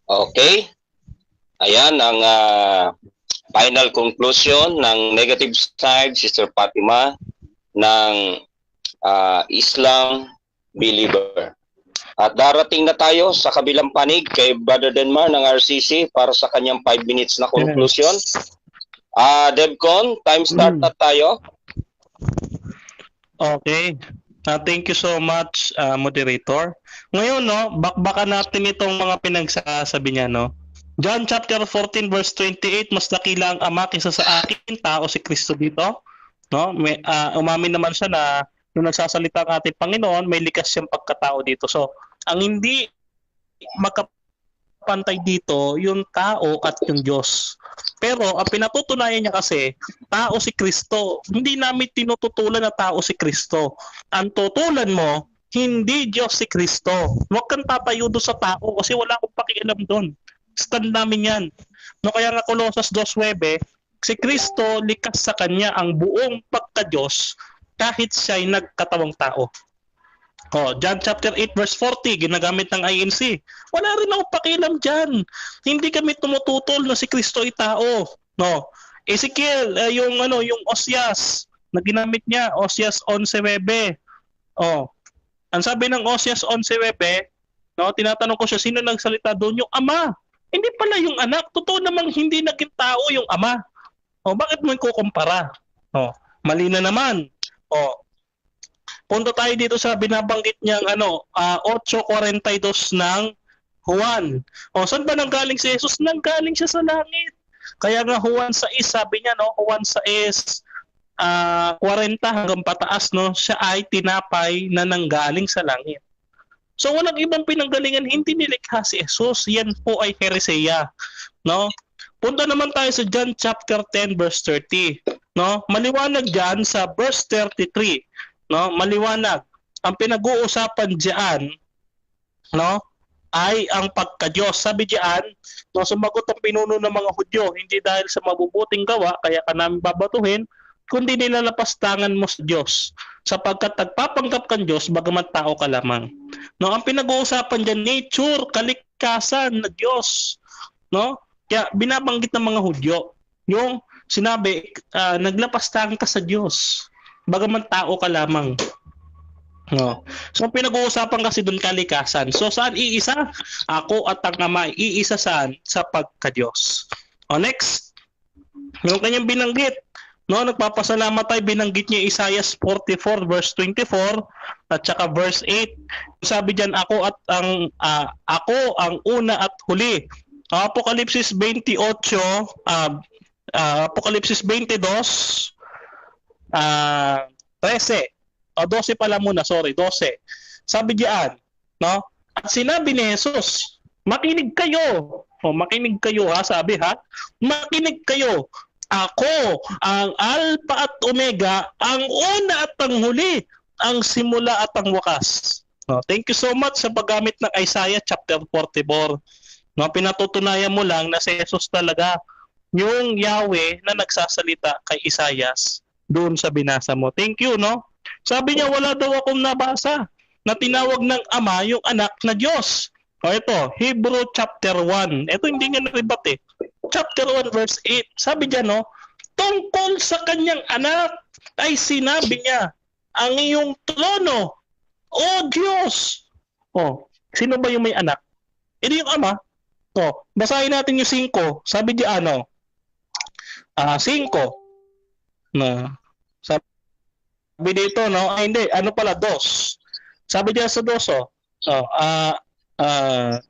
Okay. Ayan ang final conclusion ng negative side, Sister Fatima, ng Islam believer. At darating na tayo sa kabilang panig kay Brother Denmar ng RCC para sa kanyang 5 minutes na conclusion. Devcon, time start na tayo. Okay. Thank you so much, moderator. Ngayon, bakbakan natin itong mga pinagsasabi niya, no? John chapter 14 verse 28, mas dakila ang Ama kaysa sa akin, tao si Kristo dito, no? Umamin naman siya na nung nagsasalita ang ating Panginoon, may likas siyang pagkatao dito. So, ang hindi makapantay dito, yung tao at yung Diyos. Pero, ang pinatutunayan niya kasi, tao si Kristo. Hindi namin tinututulan na tao si Kristo. Ang tutulan mo, hindi Diyos si Kristo. Huwag kang tatayo doon sa tao kasi wala akong pakialam doon. Stand namin yan. No, kaya nga Colossus 2:9, si Kristo, likas sa kanya ang buong pagka-Diyos kahit siya ay nagkatawang tao. John chapter 8 verse 40, ginagamit ng INC. Wala rin akong pakialam dyan. Hindi kami tumututol na si Kristo ay tao. No. Ezekiel, yung Osias, na ginamit niya, Osias 11:9. Ang sabi ng Osias 11:9, no, tinatanong ko siya, sino nagsalita doon? Yung ama. Hindi pala yung anak. Totoo namang hindi naging tao yung ama. Bakit mo ikukumpara? Mali na naman. Punta tayo dito sa binabanggit niyang 8:42 ng Juan. Saan ba nanggaling si Jesus? Nanggaling siya sa langit. Kaya nga Juan 6, sabi niya, no, Juan 6, 40 hanggang pataas, no, siya ay tinapay na nanggaling sa langit. So walang ibang pinanggalingan, hindi nilikha si Jesus. Yan po ay hereseya, no? Punta naman tayo sa John chapter 10 verse 30, no? Maliwanag diyan sa verse 33, no? Maliwanag. Ang pinag-uusapan diyan, no, ay ang pagka-Diyos. Sabi diyan, no, sumagot ang pinuno ng mga Hudyo, hindi dahil sa mabubuting gawa kaya ka namin babatuhin, kundi nilalapastangan mo sa Diyos, sapagkat nagpapanggap kang Diyos bagamat tao ka lamang. No, ang pinag-uusapan diyan, nature, kalikasan na Diyos, no? Kaya binabanggit ng mga Hudyo, yung sinabi, naglapastangan ka sa Diyos bagamat tao ka lamang. No. So ang pinag-uusapan kasi doon kalikasan. So saan iisa? Ako at ang Ama iisa saan? Sa pagka-Diyos. Next, yung kanyang binanggit, no, nagpapasalamat tayo, binanggit niya Isaiah 44 verse 24 at saka verse 8. Sabi diyan, ako ang una at huli. Apokalipsis 28, Apokalipsis 22, 13. 12 pala muna, 12. Sabi diyan, no? At sinabi ni Jesus, makinig kayo. Makinig kayo ha, sabi ha. Makinig kayo. Ako ang Alpha at Omega, ang una at ang huli, ang simula at ang wakas. Thank you so much sa paggamit ng Isaiah chapter 44. Pinatutunayan mo lang na si Jesus talaga yung Yahweh na nagsasalita kay Isaias doon sa binasa mo. Thank you, no? Sabi niya, wala daw akong nabasa na tinawag ng Ama yung anak na Diyos. Ito, Hebrew chapter 1. Ito hindi nga naribat eh. Chapter 1 verse 8. Sabi diyan, no, tungkol sa kanyang anak ay sinabi niya, ang iyong trono, O Diyos. Sino ba yung may anak? Ito yung Ama. Basahin natin yung 5. Sabi diyan, 5. Sabi dito, no, hindi, ano pala, 2. Sabi diyan sa 2,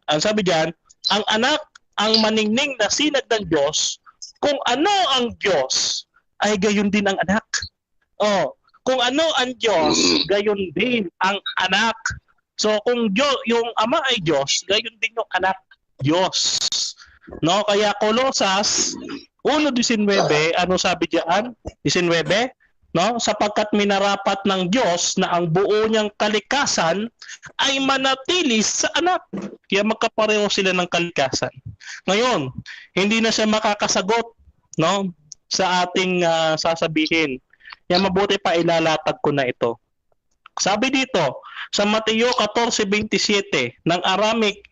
ang sabi diyan, ang anak ang maningning na sinag ng Diyos, kung ano ang Diyos, ay gayon din ang anak. Kung ano ang Diyos, gayon din ang anak. So kung yung Ama ay Diyos, gayon din yung anak, Diyos. No, kaya Colossus 1:19, ano sabi diyan? 19, no, sapagkat minarapat ng Diyos na ang buo niyang kalikasan ay manatili sa anak. Kaya magkapareho sila ng kalikasan. Ngayon, hindi na siya makakasagot, no, sa ating sasabihin. Kaya mabuti pa ilalatag ko na ito. Sabi dito sa Mateo 14:27 ng Aramaic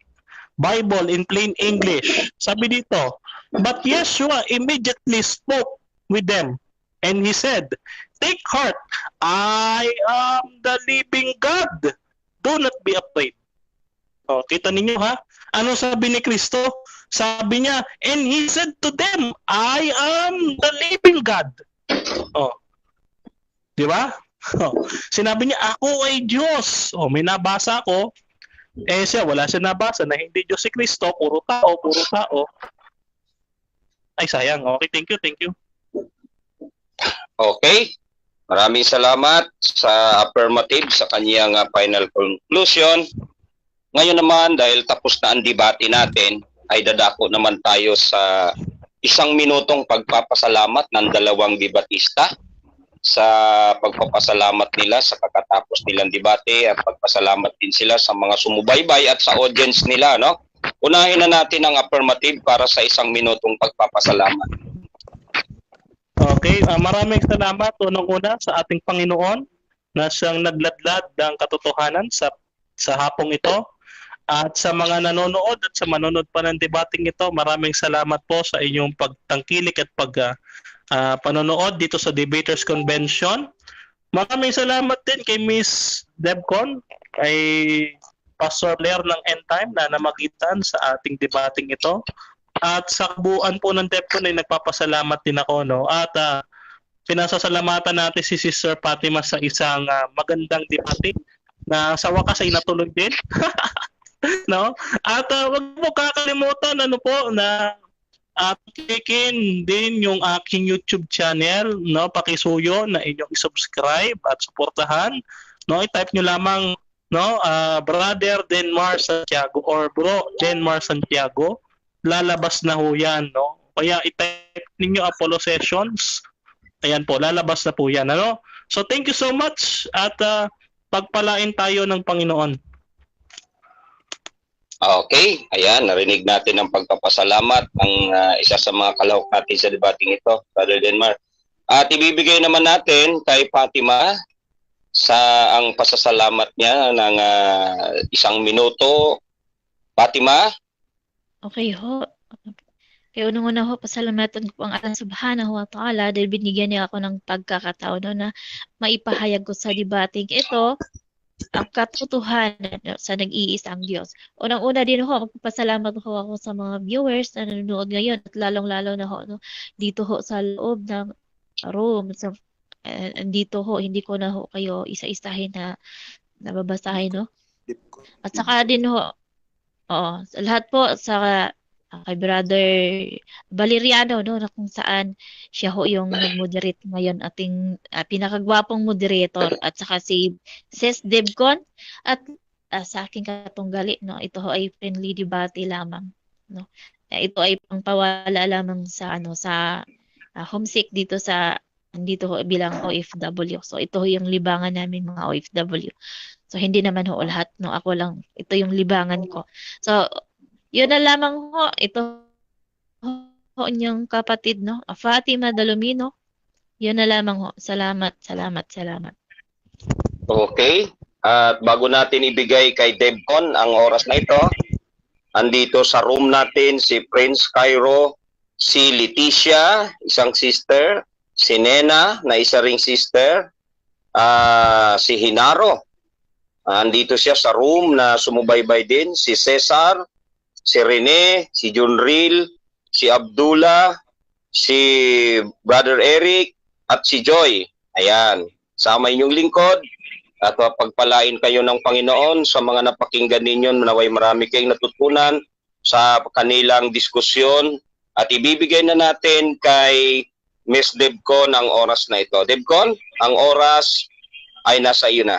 Bible in plain English, sabi dito, but Yeshua immediately spoke with them, and he said, take heart, I am the living God. Do not be afraid. Kita ninyo ha? Ano sabi ni Kristo? Sabi niya, and he said to them, I am the living God. Di ba? Sinabi niya, ako ay Diyos. May nabasa ako. Siya, wala siya nabasa na hindi Diyos si Kristo, puro tao. Ay, sayang. Okay, thank you. Okay. Maraming salamat sa affirmative sa kanyang final conclusion. Ngayon naman, dahil tapos na ang debate natin, ay dadako naman tayo sa 1 minutong pagpapasalamat ng dalawang debatista sa pagpapasalamat nila sa kakatapos nilang debate at pagpasalamat din sila sa mga sumubaybay at sa audience nila, no? Unahin na natin ang affirmative para sa 1 minutong pagpapasalamat. Okay, maraming salamat unang-una sa ating Panginoon na siyang nagladlad ng katotohanan sa hapong ito. At sa mga nanonood at sa manonood pa ng debating ito, maraming salamat po sa inyong pagtangkilik at panonood dito sa Debaters Convention. Maraming salamat din kay Miss Debcon, kay Pastor Blair ng End Time na namagitan sa ating debating ito. At sa kabuuan po ng Debcon ay nagpapasalamat din ako, no? At pinasasalamatan natin si Sister Fatima sa isang magandang debate na sa wakas ay natuloy din. No? At wag mo kakalimutan na klikin din yung aking YouTube channel, no? Pakisuyo na inyong i-subscribe at suportahan, no? I-type nyo lamang, no, Brother Denmar Santiago or Bro Denmar Santiago. Lalabas na ho yan, no? Kaya i-type ninyo Apollo Sessions. Ayan po, lalabas na po yan, ano? So thank you so much at pagpalain tayo ng Panginoon. Okay, ayan, narinig natin ang pagpapasalamat ng isa sa mga kalahok natin sa debating ito, Brother Denmar. At ibibigay naman natin kay Fatima sa ang pasasalamat niya ng 1 minuto. Fatima? Okay ho. Kaya unang-una ho, pasalamatan ko ang Allah subhanahu wa ta'ala dahil binigyan niya ako ng pagkakataon, no, na maipahayag ko sa debating ito ang katotohanan sa nag-iisang Diyos. Unang-una din ho, magpapasalamat ho ako sa mga viewers na nanonood ngayon at lalong-lalo na ho, no, dito ho sa loob ng room. So, dito ho, hindi ko na ho kayo isa-isahin na nababasahin, no? At saka din ho, sa lahat po sa kay Brother Valeriano, no, na kung saan siya ho yung nag-moderate ngayon, ating pinakagwapong moderator, at saka si Sis Debcon at sa aking katunggali, no, ito ho ay friendly debate lamang, no. Ito ay pangpawala lamang sa sa homesick dito ho bilang OFW. So ito ho yung libangan namin mga OFW. So hindi naman ho lahat, no, ako lang, ito yung libangan ko. So yun na lamang ho, ito ho inyong kapatid, no, Fatima Dalomino. Yun na lamang ho. Salamat. Okay. At bago natin ibigay kay Debcon ang oras na ito, andito sa room natin si Prince Cairo, si Leticia, isang sister, si Nena, na isa ring sister, si Hinaro. Andito siya sa room na sumubaybay din, si Cesar, si Rene, si Junril, si Abdullah, si Brother Eric, at si Joy. Ayan, sama inyong lingkod at pagpalain kayo ng Panginoon sa mga napakinggan ninyo. Naway marami kayong natutunan sa kanilang diskusyon at ibibigay na natin kay Miss Debcon ang oras na ito. Debcon, ang oras ay nasa iyo na.